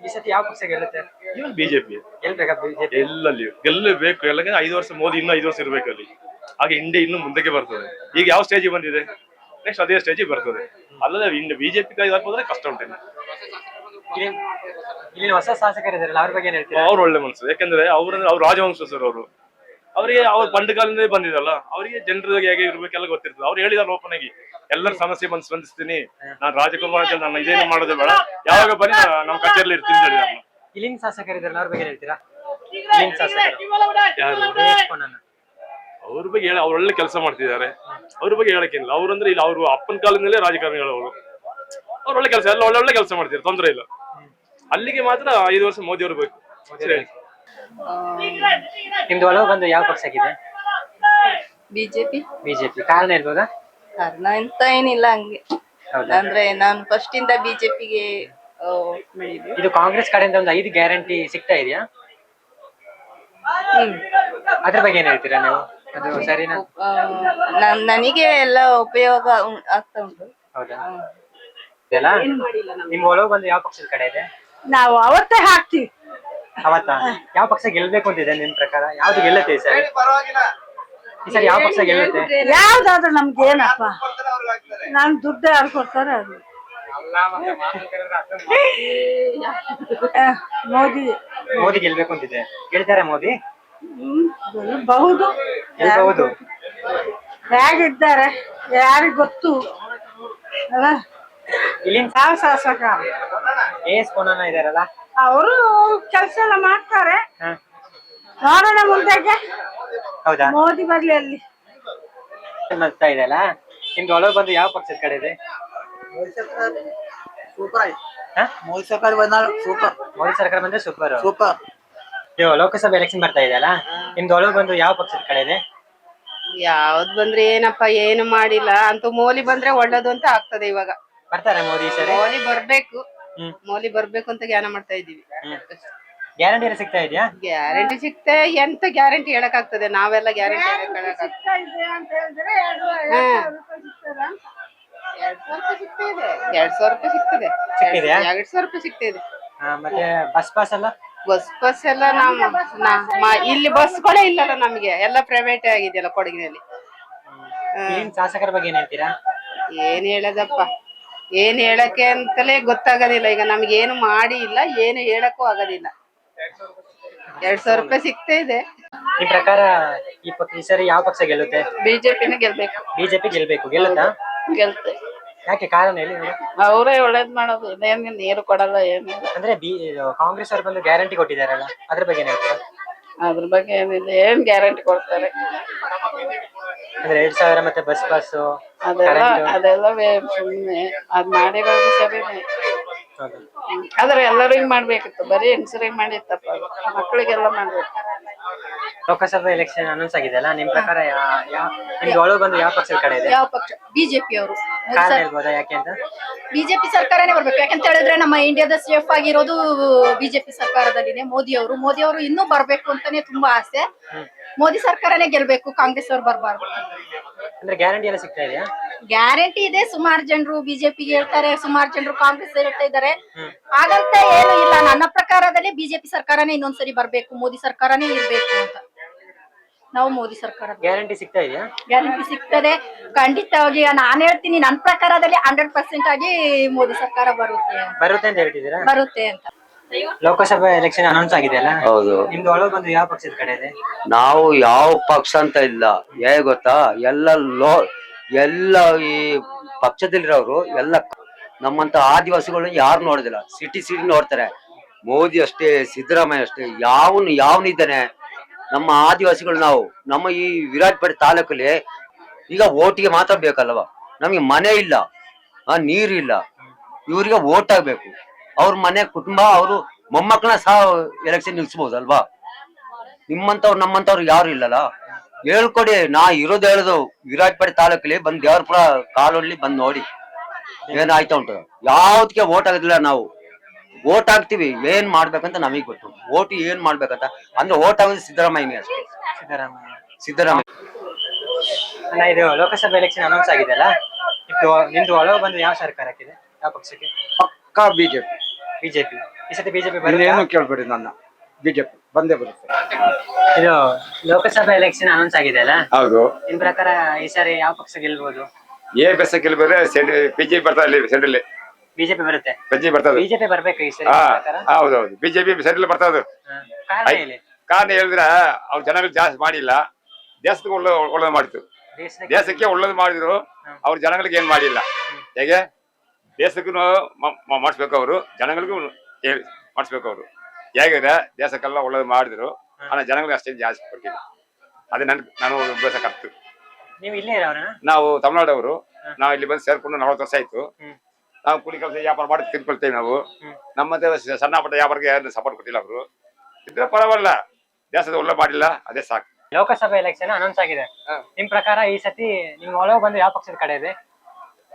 ಈ ಸತಿ ಯಾವ ಪಕ್ಷ ಗೆಲ್ಲುತ್ತೆ? BJP ಗೆಲ್ಬೇಕಾ BJP? ಎಲ್ಲಲ್ಲಿ ಗೆಲ್ಲಬೇಕು. ಎಲ್ಲ 5 ವರ್ಷ ಮೋದಿ ಇನ್ನೂ 5 ವರ್ಷ ಇರ್ಬೇಕು ಅಲ್ಲಿ. ಹಾಗೆ ಇಂಡಿಯಾ ಇನ್ನು ಮುಂದಕ್ಕೆ ಬರ್ತದೆ. ಈಗ ಯಾವ ಸ್ಟೇಜಿಗೆ ಬಂದಿದೆ, ನೆಕ್ಸ್ಟ್ ಅದೇ ಸ್ಟೇಜಿಗೆ ಬರ್ತದೆ. ಅಲ್ಲದೆ ಇನ್ನು ಬಿಜೆಪಿ ಕೈ ಹಾಕೋದ್ರೆ ಕಷ್ಟ ಉಂಟು. ಇಲ್ಲಿ ಹೊಸ ಶಾಸಕರು ಇದಾರಲ್ಲ, ಅವ್ರ ಬಗ್ಗೆ ಏನ್ ಹೇಳ್ತೀರಾ? ಅವ್ರು ಒಳ್ಳೆ ಮನಸ್ಸು. ಯಾಕಂದ್ರೆ ಅವ್ರ ರಾಜವಂಶಸ್ಥರು ಅವರು. ಅವರಿಗೆ ಅವ್ರ ಪಂಡ ಕಾಲದಿಂದ ಬಂದಿದಲ್ಲ, ಅವರಿಗೆ ಜನರ ಹೇಗೆ ಇರ್ಬೇಕೆಲ್ಲ ಗೊತ್ತಿರ್ತದೆ. ಅವ್ರು ಹೇಳಿದಾರೆ ಓಪನ್ ಆಗಿ, ಎಲ್ಲರ ಸಮಸ್ಯೆ ಬಂದು ಸ್ಪಂದಿಸ್ತೀನಿ, ನಾನು ರಾಜಕುಮಾರ್ ಅಂತ ನಾನು ಇದೇನು ಮಾಡೋದು ಬೇಡ, ಯಾವಾಗ ಬನ್ನಿ ನಮ್ಮ ಕಚೇರಿಯಲ್ಲಿ ಇರ್ತೀನಿ ಹೇಳಿದಾರೆ. ಇಲ್ಲಿನ ಶಾಸಕರು ಇದಾರಲ್ಲ, ಅವ್ರ ಬಗ್ಗೆ ಏನ್ ಹೇಳ್ತೀರಾ? ಇಲ್ಲಿನ ಶಾಸಕರು ಯಾರು? ಅವ್ರ ಬಗ್ಗೆ ಹೇಳಿ, ಅವ್ರು ಒಳ್ಳೆ ಕೆಲಸ ಮಾಡ್ತಿದ್ದಾರೆ. ಅವ್ರ ಬಗ್ಗೆ ಹೇಳಕ್ಕಿಲ್ಲ. ಅವ್ರಂದ್ರೆ ಇಲ್ಲ, ಅವರು ಅಪ್ಪನ ಕಾಲದಿಂದಲೇ ರಾಜಕಾರಣಿಗಳು. ಅವ್ರು ಒಳ್ಳೆ ಕೆಲಸ, ಎಲ್ಲ ಒಳ್ಳೆ ಕೆಲಸ ಮಾಡ್ತಿದ್ದಾರೆ, ತೊಂದರೆ ಇಲ್ಲ. ಅಲ್ಲಿಗೆ ಮಾತ್ರ 5 ವರ್ಷ ಮೋದಿ ಅವರು ಬೇಕು. ನಿಮ್ದು ಒಲವು ಬಂದು ಯಾವ ಪಕ್ಷಕ್ಕಿದೆ? ಬಿಜೆಪಿ. ಬಿಜೆಪಿ. ಕಾರಣ ಇರ್ಬೋದಾ? ಕಾರಣ ಎಂತ ಏನಿಲ್ಲ, ಹಂಗೆ. ಅಂದ್ರೆ ನಾನು ಫಸ್ಟ್ ಇಂದ ಬಿಜೆಪಿಗೆ ಇದು ಕಾಂಗ್ರೆಸ್ ಕಡೆಯಿಂದ ಒಂದು 5 ಗ್ಯಾರಂಟಿ ಸಿಗ್ತಾ ಇದೆಯಾ? ಅದ್ರ ಬಗ್ಗೆ ಏನ್ ಹೇಳ್ತೀರಾ ನೀವು? ಅದು ಸರಿನಾ? ನನಗೆ ಎಲ್ಲ ಉಪಯೋಗ ಆಗ್ತಾ ಉಂಟು. ಹೌದಾ? ನಿಮ್ ಒಲವು ಬಂದು ಯಾವ ಪಕ್ಷದ ಕಡೆ ಇದೆ? ನಾವು ಅವತ್ತೇ ಹಾಕ್ತಿವಿ. ಅವತ್ತಾ? ಯಾವ ಪಕ್ಷ ಗೆಲ್ಬೇಕು ಅಂತಿದೆ ನಿಮ್ ಪ್ರಕಾರ? ಯಾವ್ದು ಗೆಲ್ಲುತ್ತೆ ಈ ಸರಿ? ಈ ಸರಿ ಯಾವ ಪಕ್ಷ ಗೆಲ್ಲುತ್ತೆ? ಯಾವ್ದಾದ್ರು ನಮ್ಗೆ ಏನಪ್ಪ, ನಾನ್ ದುಡ್ಡು ಯಾರು ಕೊಡ್ತಾರೆ ಅದು. ಮೋದಿ. ಮೋದಿ ಗೆಲ್ಬೇಕು ಅಂತಿದೆ. ಗೆಲ್ತಾರೆ ಮೋದಿ? ಬಹುದು. ಗೆಲ್ಬಹುದು. ಹೇಗಿದ್ದಾರೆ ಯಾರಿಗ್ ಗೊತ್ತು ಅಲ್ಲ. ಇಲ್ಲಿನ ಯಾವ ಶಾಸಕ ಎಸ್ ಪೊನ್ನಣ್ಣ ಇದಾರಲ್ಲ, ಅವರು ಕೆಲಸ ಎಲ್ಲ ಮಾಡ್ತಾರೆ. ನೋಡೋಣ ಮುಂದಕ್ಕೆ. ಹೌದಾ? ಮೋದಿ ಬರ್ಲಿ ಅಲ್ಲಿ. ಮಾಡ್ತಾ ಇದೆಯಲ್ಲ, ನಿಮ್ದು ಒಳಗೆ ಬಂದು ಯಾವ ಪಕ್ಷದ ಕಡೆ ಇದೆ? ಹಾ? ಮೋದಿ ಸರ್ಕಾರ ಬಂದಾಗ ಸೂಪರ್ ಮೋದಿ ಸರ್ಕಾರ ಬಂದ್ರೆ ಸೂಪರ್. ಸೂಪರ್. ನೀವು ಲೋಕಸಭೆ ಎಲೆಕ್ಷನ್ ಬರ್ತಾ ಇದೆಯಲ್ಲ, ನಿಮ್ದು ಒಳಗೆ ಬಂದು ಯಾವ ಪಕ್ಷದ ಕಡೆ ಇದೆ? ಯಾವ್ದ್ ಬಂದ್ರೆ ಏನಪ್ಪ, ಏನು ಮಾಡಿಲ್ಲ ಅಂತೂ ಮೋದಿ ಬಂದ್ರೆ ಒಳ್ಳೇದು ಅಂತ ಆಗ್ತದೆ. ಇವಾಗ ಬರ್ತಾರೆ ಮೋದಿ ಈ ಸರಿ? ಮೋದಿ ಬರ್ಬೇಕು, ಹ್ಮ್. ಮೋದಿ ಬರ್ಬೇಕು ಅಂತ ಜ್ಞಾನ ಮಾಡ್ತಾ ಇದೀವಿ. ಗ್ಯಾರಂಟಿ ಎಲ್ಲ ಸಿಗ್ತಾ ಇದೆಯಾ? ಗ್ಯಾರಂಟಿ ಸಿಕ್ತೆ, ಎಂತ ಗ್ಯಾರಂಟಿ ಹೇಳಕ್ ಆಗ್ತದೆ? ನಾವೆಲ್ಲ ಗ್ಯಾರಂಟಿ ಸಿಗ್ತಾ ಇದೆ ಅಂತ ಹೇಳಿದ್ರೆ 2,000 ರೂಪಾಯಿ ಸಿಗ್ತದೆ. ಸಿಕ್ಕಿದ್ಯಾ? 2,000 ರೂಪಾಯಿ ಸಿಗ್ತಿದೆ. ಮತ್ತೆ ಬಸ್ ಪಾಸ್ ಎಲ್ಲ? ಬಸ್ ಎಲ್ಲ ಇಲ್ಲಿ ಬಸ್ಗಳೇ ಇಲ್ಲಲ್ಲ ನಮ್ಗೆ, ಎಲ್ಲ ಪ್ರೈವೇಟ್ ಆಗಿದೆಯಲ್ಲ ಕೊಡಗಿನಲ್ಲಿ. ಇಲ್ಲಿನ ಶಾಸಕರ ಬಗ್ಗೆ ಏನ್ ಹೇಳ್ತೀರಾ? ಏನ್ ಹೇಳದಪ್ಪ, ಏನ್ ಹೇಳಕ್ಕೆ ಅಂತಲೇ ಗೊತ್ತಾಗೋದಿಲ್ಲ. ಈಗ ನಮ್ಗೆ ಏನು ಮಾಡಿ ಇಲ್ಲ, ಏನು ಹೇಳಕ್ಕೂ ಆಗೋದಿಲ್ಲ. 2,000 ರೂಪಾಯಿ ಸಿಗ್ತಾ ಇದೆ. ನಿಮ್ ಪ್ರಕಾರ ಈ ಸರಿ ಯಾವ ಪಕ್ಷ ಗೆಲ್ಲುತ್ತೆ? ಬಿಜೆಪಿನ ಗೆಲ್ಬೇಕು. ಬಿಜೆಪಿ ಗೆಲ್ಬೇಕು. ಗೆಲ್ಲುತ್ತಾ? ಗೆಲ್ತೆ. ಯಾಕೆ, ಕಾರಣ ಹೇಳಿ? ಅವರೇ ಒಳ್ಳೇದ್ ಮಾಡೋದು, ಏನ್ ನೀರು ಕೊಡಲ್ಲ ಏನಿಲ್ಲ. ಅಂದ್ರೆ ಕಾಂಗ್ರೆಸ್ ಅವ್ರು ಬಂದು ಗ್ಯಾರಂಟಿ ಕೊಟ್ಟಿದಾರಲ್ಲ, ಅದ್ರ ಬಗ್ಗೆ ಏನ್ ಹೇಳ್ತೀರಾ? ಅದ್ರ ಬಗ್ಗೆ ಏನಿಲ್ಲ, ಏನ್ ಗ್ಯಾರಂಟಿ ಕೊಡ್ತಾರೆ? ಅಂದ್ರೆ 2,000 ಮತ್ತೆ ಬಸ್ ಪಾಸ್ ಅದೆಲ್ಲ ಸುಮ್ಮನೆ ಅದ್ ಮಾಡಿರೋದು ಸರಿನೇ. ಆದ್ರೆ ಎಲ್ಲರೂ ಹಿಂಗ್ ಮಾಡ್ಬೇಕಿತ್ತು, ಬರೀ ಹೆಂಗಸರಿಗೆ ಮಾಡಿತ್ತಪ್ಪ, ಮಕ್ಕಳಿಗೆಲ್ಲ ಮಾಡ್ಬೇಕು. ಲೋಕಸಭಾ ಎಲೆಕ್ಷನ್ ಅನೌನ್ಸ್ ಆಗಿದೆ ಅಲ್ಲ, ನಿಮ್ ಪ್ರಕಾರ ನಿಮ್ಗೆ ಒಳಗೆ ಬಂದು ಯಾವ ಪಕ್ಷದ ಕಡೆ ಇದೆ? ಯಾವ ಪಕ್ಷ? ಬಿಜೆಪಿ ಅವರು. ಕಾರಣ ಹೇಳ್ಬೋದಾ ಯಾಕೆ ಅಂತ? ಬಿಜೆಪಿ ಸರ್ಕಾರನೇ ಬರ್ಬೇಕು. ಯಾಕಂತ ಹೇಳಿದ್ರೆ ನಮ್ಮ ಇಂಡಿಯಾದ ಸೇಫ್ ಆಗಿರೋದು ಬಿಜೆಪಿ ಸರ್ಕಾರದಲ್ಲಿದೆ. ಮೋದಿ ಅವರು ಇನ್ನೂ ಬರ್ಬೇಕು ಅಂತಾನೆ ತುಂಬಾ ಆಸೆ. ಮೋದಿ ಸರ್ಕಾರನೇ ಗೆಲ್ಬೇಕು, ಕಾಂಗ್ರೆಸ್ ಅವ್ರು ಬರ್ಬಾರ್ದು. ಅಂದ್ರೆ ಗ್ಯಾರಂಟಿ ಎಲ್ಲ ಸಿಗ್ತಾ ಇದೆಯಾ? ಗ್ಯಾರಂಟಿ ಇದೆ. ಸುಮಾರು ಜನರು ಬಿಜೆಪಿಗೆ ಹೇಳ್ತಾರೆ, ಸುಮಾರು ಜನರು ಕಾಂಗ್ರೆಸ್ ಹೇಳ್ತಾ ಇದ್ದಾರೆ. ಹಾಗಂತ ಏನು ಇಲ್ಲ, ನನ್ನ ಪ್ರಕಾರದಲ್ಲಿ ಬಿಜೆಪಿ ಸರ್ಕಾರನೇ ಇನ್ನೊಂದ್ಸರಿ ಬರ್ಬೇಕು, ಮೋದಿ ಸರ್ಕಾರನೇ ಇರ್ಬೇಕು ಅಂತ. ನಾವು ಮೋದಿ ಸರ್ಕಾರ. ಗ್ಯಾರಂಟಿ ಸಿಗ್ತಾ ಇದೆಯಾ? ಗ್ಯಾರಂಟಿ ಸಿಗ್ತದೆ ಖಂಡಿತವಾಗಿ. ನಾನ್ ಹೇಳ್ತೀನಿ, ನನ್ನ ಪ್ರಕಾರದಲ್ಲಿ 100% ಆಗಿ ಮೋದಿ ಸರ್ಕಾರ ಬರುತ್ತೆ ಅಂತ ಹೇಳ್ತಿದ್ದೀರಾ? ಬರುತ್ತೆ ಅಂತ. ಲೋಕಸಭಾ ಎಲೆಕ್ಷನ್ ಅನೌನ್ಸ್ ಆಗಿದೆ ಅಲ್ಲ, ಹೌದು. ನಿಮ್ದು ಒಳಗೆ ಬಂದು ಯಾವ ಪಕ್ಷದ ಕಡೆ ಇದೆ? ನಾವು ಯಾವ ಪಕ್ಷ ಅಂತ ಇಲ್ಲ, ಹೇಗೆ ಗೊತ್ತಾ, ಎಲ್ಲ ಈ ಪಕ್ಷದಲ್ಲಿರೋರು ಎಲ್ಲ ನಮ್ಮಂತ ಆದಿವಾಸಿಗಳು ಯಾರು ನೋಡೋದಿಲ್ಲ, ಸಿಟಿ ನೋಡ್ತಾರೆ. ಮೋದಿ ಅಷ್ಟೇ, ಸಿದ್ದರಾಮಯ್ಯ ಅಷ್ಟೇ, ಯಾವನಿದ್ದಾನೆ ನಮ್ಮ ಆದಿವಾಸಿಗಳು. ನಮ್ಮ ಈ ವಿರಾಜಪೇಟೆ ತಾಲೂಕಲ್ಲಿ ಈಗ ಓಟಿಗೆ ಮಾತ್ರ ಬೇಕಲ್ವ, ನಮಗೆ ಮನೆ ಇಲ್ಲ, ನೀರು ಇಲ್ಲ. ಇವರಿಗೆ ಓಟ್ ಆಗ್ಬೇಕು, ಅವ್ರ ಮನೆ ಕುಟುಂಬ ಅವರು ಮೊಮ್ಮಕ್ಕಳನ್ನ ಸಹ ಎಲೆಕ್ಷನ್ ನಿಲ್ಸ್ಬೋದಲ್ವಾ? ನಮ್ಮಂತವ್ರು ಯಾರು ಇಲ್ಲಲ್ಲ. ಹೇಳ್ಕೊಡಿ, ನಾ ಹೇಳುದು ವಿರಾಜಪೇಟೆ ತಾಲೂಕಲ್ಲಿ ಬಂದ್ ದೇವರಪುರ ಕಾಲೋಡ್ಲಿ ಬಂದ್ ನೋಡಿ ಏನಾಯ್ತಾ ಉಂಟು. ಯಾವ್ದಕ್ಕೆ ಓಟ್ ಆಗೋದಿಲ್ಲ. ನಾವು ಓಟ್ ಹಾಕ್ತಿವಿ, ಏನ್ ಮಾಡ್ಬೇಕಂತ ನಮಗ್ ಗೊತ್ತು. ಓಟ್ ಏನ್ ಮಾಡ್ಬೇಕಂತ ಅಂದ್ರೆ ಓಟ್ ಆಗೋದು ಸಿದ್ದರಾಮಯ್ಯನೇ ಅಷ್ಟೇ. ಸಿದ್ದರಾಮಯ್ಯ. ಇದು ಲೋಕಸಭಾ ಎಲೆಕ್ಷನ್ ಅನೌನ್ಸ್ ಆಗಿದೆ ಅಲ್ಲ, ನಿಮ್ದು ಒಳಗೆ ಬಂದು ಯಾವ ಸರ್ಕಾರಕ್ಕಿದೆ, ಯಾವ ಪಕ್ಷಕ್ಕೆ? ಪಕ್ಕಾ ಬಿಜೆಪಿ. ಬಿಜೆಪಿ. ಈ ಸತಿ ಬಿಜೆಪಿ ಏನು ಕೇಳ್ಬೇಡಿ, ನನ್ನ ಬಿಜೆಪಿ ಬಂದೇ ಬರುತ್ತೆ. ಇದು ಲೋಕಸಭಾ ಎಲೆಕ್ಷನ್ ಅನೌನ್ಸ್ ಆಗಿದೆ ಅಲ್ಲ, ಹೌದು. ನಿಮ್ ಪ್ರಕಾರ ಈ ಸಾರಿ ಯಾವ ಪಕ್ಷ ಗೆಲ್ಬಹುದು? ಬಸ್ ಗೆಲ್ಬೇರೆ ಬಿಜೆಪಿ ಬರ್ತಾ ಇಲ್ಲಿ ಸೆಂಟ್ರಲ್. ಬಿಜೆಪಿ ಬರುತ್ತೆ. ಬಿಜೆಪಿ ಬರ್ತದೆ. ಬಿಜೆಪಿ ಬರ್ಬೇಕು ಈ ಸರಿ? ಹೌದೌದು, ಬಿಜೆಪಿ ಸೆಂಟ್ರಲ್ ಬರ್ತದೆ. ಕಾರಣ ಹೇಳಿದ್ರೆ ಅವ್ರು ಜನಗಳು ಜಾಸ್ತಿ ಮಾಡಿಲ್ಲ, ದೇಶಕ್ಕೆ ಒಳ್ಳೇದು ಮಾಡಿತ್ತು. ದೇಶಕ್ಕೆ ಒಳ್ಳೇದು ಮಾಡಿದ್ರು, ಅವ್ರ ಜನಗಳಿಗೆ ಏನ್ ಮಾಡಿಲ್ಲ. ಹೇಗೆ ದೇಶಕ್ಕೂ ಮಾಡಿಸ್ಬೇಕು, ಅವರು ಜನಗಳಿಗೂ ಮಾಡಿಸ್ಬೇಕು. ಅವರು ಹೇಗಿದ್ರೆ ದೇಶಕ್ಕೆಲ್ಲ ಒಳ್ಳೇದು ಮಾಡಿದ್ರು, ಆದ್ರೆ ಜನಗಳಿಗೆ ಅಷ್ಟೇ ಜಾಸ್ತಿ ಕೊಟ್ಟಿಲ್ಲ. ಅದೇ ನಾನು ಉದ್ದೇಶ ಕರ್ತು. ನೀವು ಇಲ್ಲೇ ಇರೋರ? ನಾವು ತಮಿಳ್ನಾಡವರು. ನಾವು ಇಲ್ಲಿ ಬಂದು ಸೇರ್ಕೊಂಡು 40 ವರ್ಷ ಆಯ್ತು. ನಾವು ಕೂಲಿ ಕೆಲಸ ವ್ಯಾಪಾರ ಮಾಡಿ ತಿಳ್ಕೊಳ್ತೇವೆ. ನಾವು ನಮ್ಮದೇ ಸಣ್ಣ ಪುಟ್ಟ ವ್ಯಾಪಾರಕ್ಕೆ ಯಾರು ಸಪೋರ್ಟ್ ಕೊಟ್ಟಿಲ್ಲ. ಅವರು ಇದ್ರೆ ಪರವಾಗಿಲ್ಲ, ದೇಶದ ಒಳ್ಳೆ ಮಾಡಿಲ್ಲ, ಅದೇ ಸಾಕು. ಲೋಕಸಭಾ ಎಲೆಕ್ಷನ್ ಅನೌನ್ಸ್ ಆಗಿದೆ, ನಿಮ್ ಪ್ರಕಾರ ಈ ಸತಿ ನಿಮ್ ಒಳಗೆ ಬಂದು ಯಾವ ಪಕ್ಷದ ಕಡೆ ಇದೆ?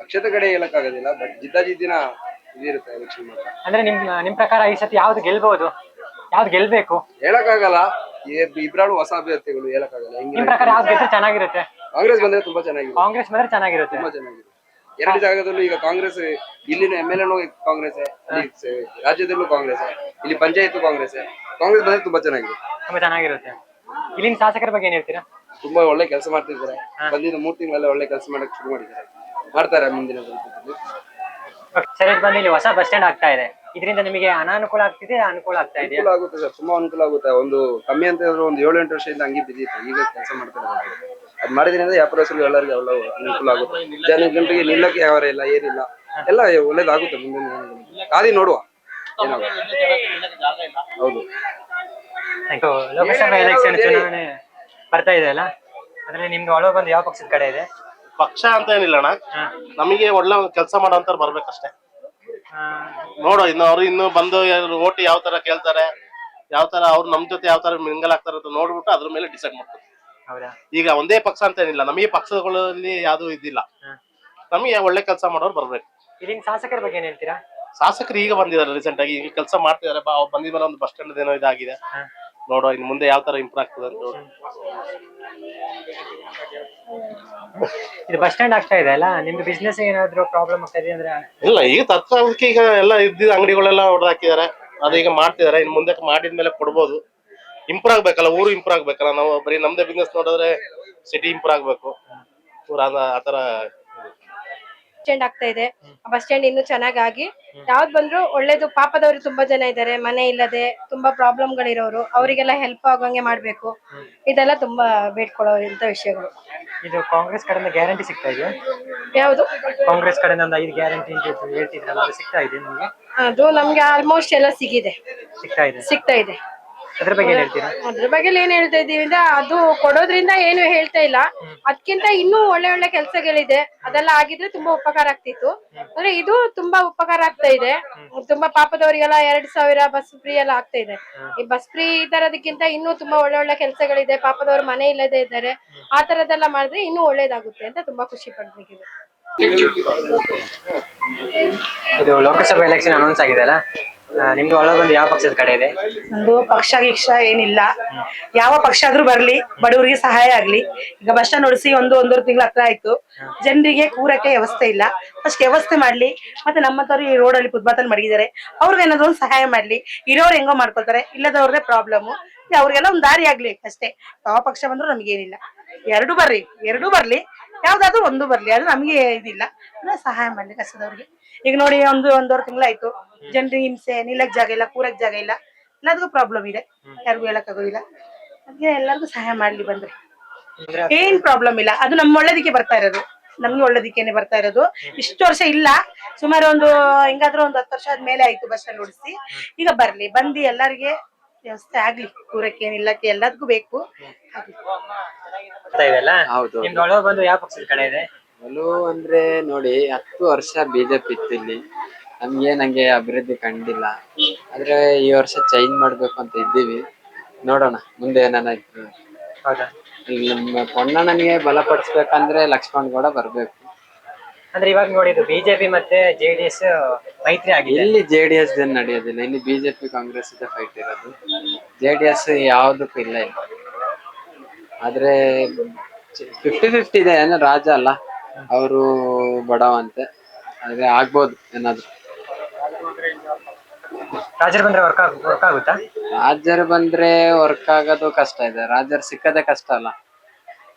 ಪಕ್ಷದ ಕಡೆ ಹೇಳಕ್ಕಾಗೋದಿಲ್ಲ, ಬಟ್ ಜಿದ್ದಾಜಿದ್ದಿನ ಇದಿರುತ್ತೆ ಎಲೆಕ್ಷನ್ ಮಾತ್ರ. ಅಂದ್ರೆ ನಿಮ್ ಪ್ರಕಾರ ಈ ಸತಿ ಯಾವ್ದು ಗೆಲ್ಬಹುದು, ಯಾವ್ದು ಗೆಲ್ಬೇಕು? ಹೇಳಕ್ಕಾಗಲ್ಲ, ಇಬ್ರಾಳು ಹೊಸ ಅಭ್ಯರ್ಥಿಗಳು, ಹೇಳಕ್ಕಾಗಲ್ಲ. ನಿಮ್ ಪ್ರಕಾರ ಯಾವ್ದು ಗೆದ್ರೆ ಚೆನ್ನಾಗಿರುತ್ತೆ? ಕಾಂಗ್ರೆಸ್ ಬಂದ್ರೆ ತುಂಬಾ ಚೆನ್ನಾಗಿದೆ. ಕಾಂಗ್ರೆಸ್ ಬಂದ್ರೆ ಚೆನ್ನಾಗಿರುತ್ತೆ. ತುಂಬಾ ಚೆನ್ನಾಗಿದೆ. 2 ಜಾಗದಲ್ಲೂ ಈಗ ಕಾಂಗ್ರೆಸ್, ಇಲ್ಲಿನ MLA ಕಾಂಗ್ರೆಸ್, ರಾಜ್ಯದಲ್ಲೂ ಕಾಂಗ್ರೆಸ್, ಇಲ್ಲಿ ಪಂಚಾಯತ್ ಕಾಂಗ್ರೆಸ್ ಬಂದ್ರೆ ತುಂಬಾ ಚೆನ್ನಾಗಿದೆ. ತುಂಬಾ ಚೆನ್ನಾಗಿರುತ್ತೆ. ಇಲ್ಲಿನ ಶಾಸಕರ ಬಗ್ಗೆ ಏನ್ ಹೇಳ್ತೀರಾ? ತುಂಬಾ ಒಳ್ಳೆ ಕೆಲಸ ಮಾಡ್ತಿದ್ದಾರೆ. ಬಂದಿದ್ದು 3 ತಿಂಗಳಲ್ಲೇ ಒಳ್ಳೆ ಕೆಲಸ ಮಾಡಕ್ ಶುರು ಮಾಡಿದ್ದಾರೆ, ಮಾಡ್ತಾರೆ ಮುಂದಿನ ದಿನಗಳಲ್ಲಿ. ಸರ್, ಇದು ಬಂದು ಇಲ್ಲಿ ಹೊಸ ಬಸ್ ಸ್ಟ್ಯಾಂಡ್ ಆಗ್ತಾ ಇದೆ, ಇದರಿಂದ ನಿಮಗೆ ಅನಾನುಕೂಲ ಆಗ್ತಿದೆ, ಅನುಕೂಲ ಆಗ್ತಾ ಇದೆ? ಅನುಕೂಲ ಆಗುತ್ತೆ ಸರ್, ತುಂಬಾ ಅನುಕೂಲ ಆಗುತ್ತೆ. ಒಂದು ಕಮ್ಮಿ ಅಂತ ಹೇಳಿದ್ರು ಒಂದು 7-8 ವರ್ಷದಿಂದ ಹಂಗೆ ಬಿದ್ದಿತ್ತು, ಈಗ ಕೆಲಸ ಮಾಡ್ತಾರೆ. ಅದ್ ಮಾಡಿದ್ರಿಂದ ವ್ಯಾಪಾರಸ್ಥರು ಎಲ್ಲರಿಗೂ ಅನುಕೂಲ ಆಗುತ್ತೆ. ಜನಗಳಿಗೆ ನಿಲ್ಲಕ್ಕೆ ಯಾವ ಇಲ್ಲ, ಏನಿಲ್ಲ, ಎಲ್ಲ ಒಳ್ಳೇದಾಗುತ್ತೆ. ಮುಂದಿನ ದಿನಗಳಲ್ಲಿ ಕಾದಿ ನೋಡುವ ಏನಾಗುತ್ತೆ. ಹೌದು. ಲೋಕಸಭಾ ಎಲೆಕ್ಷನ್ ಚುನಾವಣೆ ಬರ್ತಾ ಇದೆ ಅಲ್ಲ, ಅದ್ರಲ್ಲಿ ನಿಮ್ದು ಒಳಗೆ ಬಂದು ಯಾವ ಪಕ್ಷದ ಕಡೆ ಇದೆ? ಪಕ್ಷ ಅಂತ ಏನಿಲ್ಲ ಅಣ್ಣ, ನಮಗೆ ಒಳ್ಳೆ ಕೆಲಸ ಮಾಡೋಂಥವ್ರು ಬರ್ಬೇಕಷ್ಟೇ. ನೋಡು ಇನ್ನು ಅವ್ರು ಇನ್ನು ಬಂದು ಓಟ್ ಯಾವ ತರ ಕೇಳ್ತಾರೆ, ಯಾವ ತರ ಅವ್ರು ನಮ್ ಜೊತೆ ಯಾವ ತರ ಮಿಂಗಲ್ ಆಗ್ತಾರೆ ಅಂತ ನೋಡ್ಬಿಟ್ಟು ಅದ್ರ ಮೇಲೆ ಡಿಸೈಡ್ ಮಾಡ್ತಾರೆ. ಈಗ ಒಂದೇ ಪಕ್ಷ ಅಂತ ಏನಿಲ್ಲ, ನಮಗೆ ಪಕ್ಷಗಳಲ್ಲಿ ಯಾವ್ದು ಇದಿಲ್ಲ, ನಮಗೆ ಒಳ್ಳೆ ಕೆಲಸ ಮಾಡೋರು ಬರ್ಬೇಕು. ಇಲ್ಲಿನ ಶಾಸಕರ ಬಗ್ಗೆ ಏನ್ ಹೇಳ್ತೀರಾ? ಶಾಸಕರು ಈಗ ಬಂದಿದ್ದಾರೆ, ರೀಸೆಂಟ್ ಆಗಿ ಈಗ ಕೆಲಸ ಮಾಡ್ತಿದ್ದಾರೆ. ಅವ್ರು ಬಂದಿದ್ಮೇಲೆ ಒಂದು ಬಸ್ ಸ್ಟ್ಯಾಂಡ್ ಏನೋ ಇದಾಗಿದೆ, ನೋಡೋ ಇನ್ನು ಮುಂದೆ ಯಾವ ತರ ಇಂಪ್ರೂವ್ ಆಗ್ತದೆ ಅಂತ ನೋಡಿ. ಇದು ಬಸ್ ಸ್ಟ್ಯಾಂಡ್ ಆಗ್ತಾ ಇದೆ ಅಲ್ಲ, ನಿಮ್ದು ಬಿಸ್ನೆಸ್ ಏನಾದ್ರು ಪ್ರಾಬ್ಲಮ್ ಆಗ್ತಾ ಇದೆ ಅಂದ್ರೆ? ಇಲ್ಲ, ಈಗ ತತ್ಕಾಲಕ್ಕೆ ಈಗ ಎಲ್ಲ ಇದ್ದಿದ್ದ ಅಂಗಡಿಗಳೆಲ್ಲ ಹೊಡೆದಾಕಿದ್ದಾರೆ, ಅದೀಗ ಮಾಡ್ತಿದ್ದಾರೆ. ಇನ್ನು ಮುಂದೆ ಮಾಡಿದ್ಮೇಲೆ ಕೊಡ್ಬೋದು. ಇಂಪ್ರೂವ್ ಆಗ್ಬೇಕಲ್ಲ, ಊರು ಇಂಪ್ರೂವ್ ಆಗ್ಬೇಕಲ್ಲ. ನಾವು ಬರೀ ನಮ್ದೇ ಬಿಸ್ನೆಸ್ ನೋಡಿದ್ರೆ ಸಿಟಿ ಇಂಪ್ರೂವ್ ಆಗ್ಬೇಕು, ಊರ ಆತರ ಸ್ಟ್ಯಾಂಡ್ ಆಗ್ತಾ ಇದೆ. ಬಸ್ ಸ್ಟ್ಯಾಂಡ್ ಇನ್ನೂ ಚೆನ್ನಾಗಿ ಯಾವ್ದು ಬಂದ್ರು ಒಳ್ಳೇದು. ಪಾಪದವರು ತುಂಬಾ ಜನ ಇದ್ದಾರೆ, ಮನೆ ಇಲ್ಲದೆ ತುಂಬಾ ಪ್ರಾಬ್ಲಮ್ ಗಳಿರೋರು, ಅವರಿಗೆಲ್ಲ ಹೆಲ್ಪ್ ಆಗಂಗೆ ಮಾಡ್ಬೇಕು. ಇದೆಲ್ಲ ತುಂಬಾ ಬೇಡ್ಕೊಳ್ಳೋಂತ ವಿಷಯಗಳು. ಇದು ಕಾಂಗ್ರೆಸ್ ಕಡೆಯಿಂದ ಗ್ಯಾರಂಟಿ ಸಿಗ್ತಾ ಇದೆಯಾ? ಯಾವುದು ಕಾಂಗ್ರೆಸ್ ಕಡೆಯಿಂದ ಒಂದು 5 ಗ್ಯಾರಂಟಿ ಅಂತ ಹೇಳ್ತಿದ್ರಲ್ಲ, ಅದು ಸಿಗ್ತಾ ಇದೆ ನಿಮ್ಗೆ? ಅದು ನಮ್ಗೆ ಆಲ್ಮೋಸ್ಟ್ ಎಲ್ಲ ಸಿಗ್ತಾ ಇದೆ. ಅದ್ರ ಬಗ್ಗೆ ಏನ್ ಹೇಳ್ತೀರಾ? ಅದ್ರ ಬಗ್ಗೆ ಏನ್ ಹೇಳ್ತಾ ಇದೀವಿ ಅಂದ್ರೆ, ಅದು ಕೊಡೋದ್ರಿಂದ ಏನು ಹೇಳ್ತಾ ಇಲ್ಲ, ಅದಕ್ಕಿಂತ ಇನ್ನೂ ಒಳ್ಳೆ ಒಳ್ಳೆ ಕೆಲ್ಸಗಳಿದೆ. ಅದೆಲ್ಲ ಆಗಿದ್ರೆ ತುಂಬಾ ಉಪಕಾರ ಆಗ್ತಿತ್ತು. ಅಂದ್ರೆ ಇದು ತುಂಬಾ ಉಪಕಾರ ಆಗ್ತಾ ಇದೆ. ತುಂಬಾ ಪಾಪದವರಿಗೆಲ್ಲ 2000 ಬಸ್ ಫ್ರೀ ಎಲ್ಲ ಆಗ್ತಾ ಇದೆ. ಈ ಬಸ್ ಫ್ರೀ ತರದಕ್ಕಿಂತ ಇನ್ನೂ ತುಂಬಾ ಒಳ್ಳೆ ಒಳ್ಳೆ ಕೆಲ್ಸಗಳಿದೆ. ಪಾಪದವರು ಮನೆ ಇಲ್ಲದೆ ಇದ್ದಾರೆ, ಆ ತರದೆಲ್ಲ ಮಾಡಿದ್ರೆ ಇನ್ನೂ ಒಳ್ಳೇದಾಗುತ್ತೆ ಅಂತ ತುಂಬಾ ಖುಷಿ ಪಡ್ಬೇಕಿದೆ. ಇದು ಲೋಕಸಭಾ ಎಲೆಕ್ಷನ್ ಅನೌನ್ಸ್ ಆಗಿದೆ ಅಲ್ಲ, ನಿಮ್ದು ಒಳಗೆ ಬಂದು ಯಾವ ಪಕ್ಷದ ಕಡೆ ಇದೆ? ಒಂದು ಪಕ್ಷ ಗಿಕ್ಷ ಏನಿಲ್ಲ, ಯಾವ ಪಕ್ಷ ಆದ್ರೂ ಬರ್ಲಿ, ಬಡವರಿಗೆ ಸಹಾಯ ಆಗ್ಲಿ. ಈಗ ಬಸ್ ಸ್ಟ್ಯಾಂಡ್ ನೋಡಿಸಿ ಒಂದೂವರೆ ತಿಂಗಳ ಹತ್ರ ಆಯ್ತು, ಜನರಿಗೆ ಕೂರಕ್ಕೆ ವ್ಯವಸ್ಥೆ ಇಲ್ಲ. ಫಸ್ಟ್ ವ್ಯವಸ್ಥೆ ಮಾಡ್ಲಿ. ಮತ್ತೆ ನಮ್ಮಂತವ್ರು ಈ ರೋಡ್ ಅಲ್ಲಿ ಫುಟ್ಪಾತ್ ಮಡಗಿದ್ದಾರೆ, ಅವ್ರಿಗೆ ಏನಾದ್ರು ಒಂದು ಸಹಾಯ ಮಾಡ್ಲಿ. ಇರೋರು ಹೆಂಗೋ ಮಾಡ್ಕೊಳ್ತಾರೆ, ಇಲ್ಲದವ್ರದೇ ಪ್ರಾಬ್ಲಮ್. ಅವ್ರಿಗೆಲ್ಲ ಒಂದ್ ದಾರಿ ಆಗ್ಲಿ ಅಷ್ಟೇ. ಯಾವ ಪಕ್ಷ ಬಂದ್ರು ನಮ್ಗೇನಿಲ್ಲ, ಎರಡು ಬರ್ಲಿ, ಯಾವ್ದಾದ್ರು ಒಂದು ಬರ್ಲಿ, ಅದು ನಮ್ಗೆ ಇದಿಲ್ಲ. ಸಹಾಯ ಮಾಡ್ಲಿ ಕಷ್ಟದವ್ರಿಗೆ. ಈಗ ನೋಡಿ ಒಂದೂವರೆ ತಿಂಗಳಾಯ್ತು, ಜನರಿಗೆ ಹಿಂಸೆ, ನಿಲ್ಲಕ್ ಜಾಗ ಇಲ್ಲ, ಕೂರಕ್ ಜಾಗ ಇಲ್ಲ, ಎಲ್ಲದಕ್ಕೂ ಪ್ರಾಬ್ಲಮ್ ಇದೆ. ಯಾರಿಗೂ ಹೇಳಕ್ ಆಗೋದಿಲ್ಲ. ಹಾಗೆ ಎಲ್ಲರಿಗೂ ಸಹಾಯ ಮಾಡ್ಲಿ ಬಂದ್ರೆ ಏನ್ ಪ್ರಾಬ್ಲಮ್ ಇಲ್ಲ. ಅದು ನಮ್ಮ ಒಳ್ಳೇದಕ್ಕೆ ಬರ್ತಾ ಇರೋದು, ನಮ್ಗೆ ಒಳ್ಳೇದಕ್ಕೇನೆ ಬರ್ತಾ ಇರೋದು. ಇಷ್ಟು ವರ್ಷ ಇಲ್ಲ, ಸುಮಾರು ಹಿಂಗಾದ್ರೂ 10 ವರ್ಷ ಆದ್ಮೇಲೆ ಆಯ್ತು ಬಸ್ ಸ್ಟ್ಯಾಂಡ್ ಓಡಿಸಿ. ಈಗ ಬಂದು ಎಲ್ಲರಿಗೆ ವ್ಯವಸ್ಥೆ ಆಗ್ಲಿ, ಕೂರಕ್ಕೆ ನಿಲ್ಲಕ್ಕೆ ಎಲ್ಲದಕ್ಕೂ ಬೇಕು. ಹೌದು. ನಿಮ್ದು ಒಳಗೆ ಬಂದು ಯಾವ ಪಕ್ಷದ ಕಡೆ ಇದೆ? ಅಂದ್ರೆ ನೋಡಿ, 10 ವರ್ಷ ಬಿಜೆಪಿ ಇತ್ತು ಇಲ್ಲಿ, ನಂಗೆ ಅಭಿವೃದ್ಧಿ ಕಂಡಿಲ್ಲ. ಆದ್ರೆ ಈ ವರ್ಷ ಚೇಂಜ್ ಮಾಡ್ಬೇಕು ಅಂತ ಇದ್ದೀವಿ, ನೋಡೋಣ ಮುಂದೆ ಏನಾಯ್ತು. ಇಲ್ಲಿ ನಮ್ಮ ಪೊನ್ನಣ್ಣನಿಗೆ ಬಲಪಡಿಸ್ಬೇಕಂದ್ರೆ ಲಕ್ಷ್ಮಣ್ ಗೌಡ ಬರ್ಬೇಕು. ಅಂದ್ರೆ ಇವಾಗ ನೋಡಿ, ಬಿಜೆಪಿ ಮತ್ತೆ ಜೆಡಿಎಸ್ ಮೈತ್ರಿ ಆಗಿದೆ. ಇಲ್ಲಿ ಜೆಡಿಎಸ್ ಏನ್ ನಡೆಯೋದಿಲ್ಲ, ಇಲ್ಲಿ ಬಿಜೆಪಿ ಕಾಂಗ್ರೆಸ್ ಇದೆ ಫೈಟ್ ಇರೋದು. ಜೆಡಿಎಸ್ ಯಾವ್ದಕ್ಕೂ ಇಲ್ಲ. ಆದ್ರೆ 50-50 ಇದೆ, ಏನೋ ರಾಜ ಅಲ್ಲ, ಅವರು ಬಡವ ಅಂತೆ. ಆದ್ರೆ ಆಗ್ಬೋದು ಏನಾದ್ರು. ರಾಜರು ಬಂದ್ರೆ ವರ್ಕ್ ಆಗುತ್ತಾ? ರಾಜರು ಬಂದ್ರೆ ವರ್ಕ್ ಆಗೋದು ಕಷ್ಟ ಇದೆ, ರಾಜರು ಸಿಕ್ಕದೆ ಕಷ್ಟ ಅಲ್ಲ.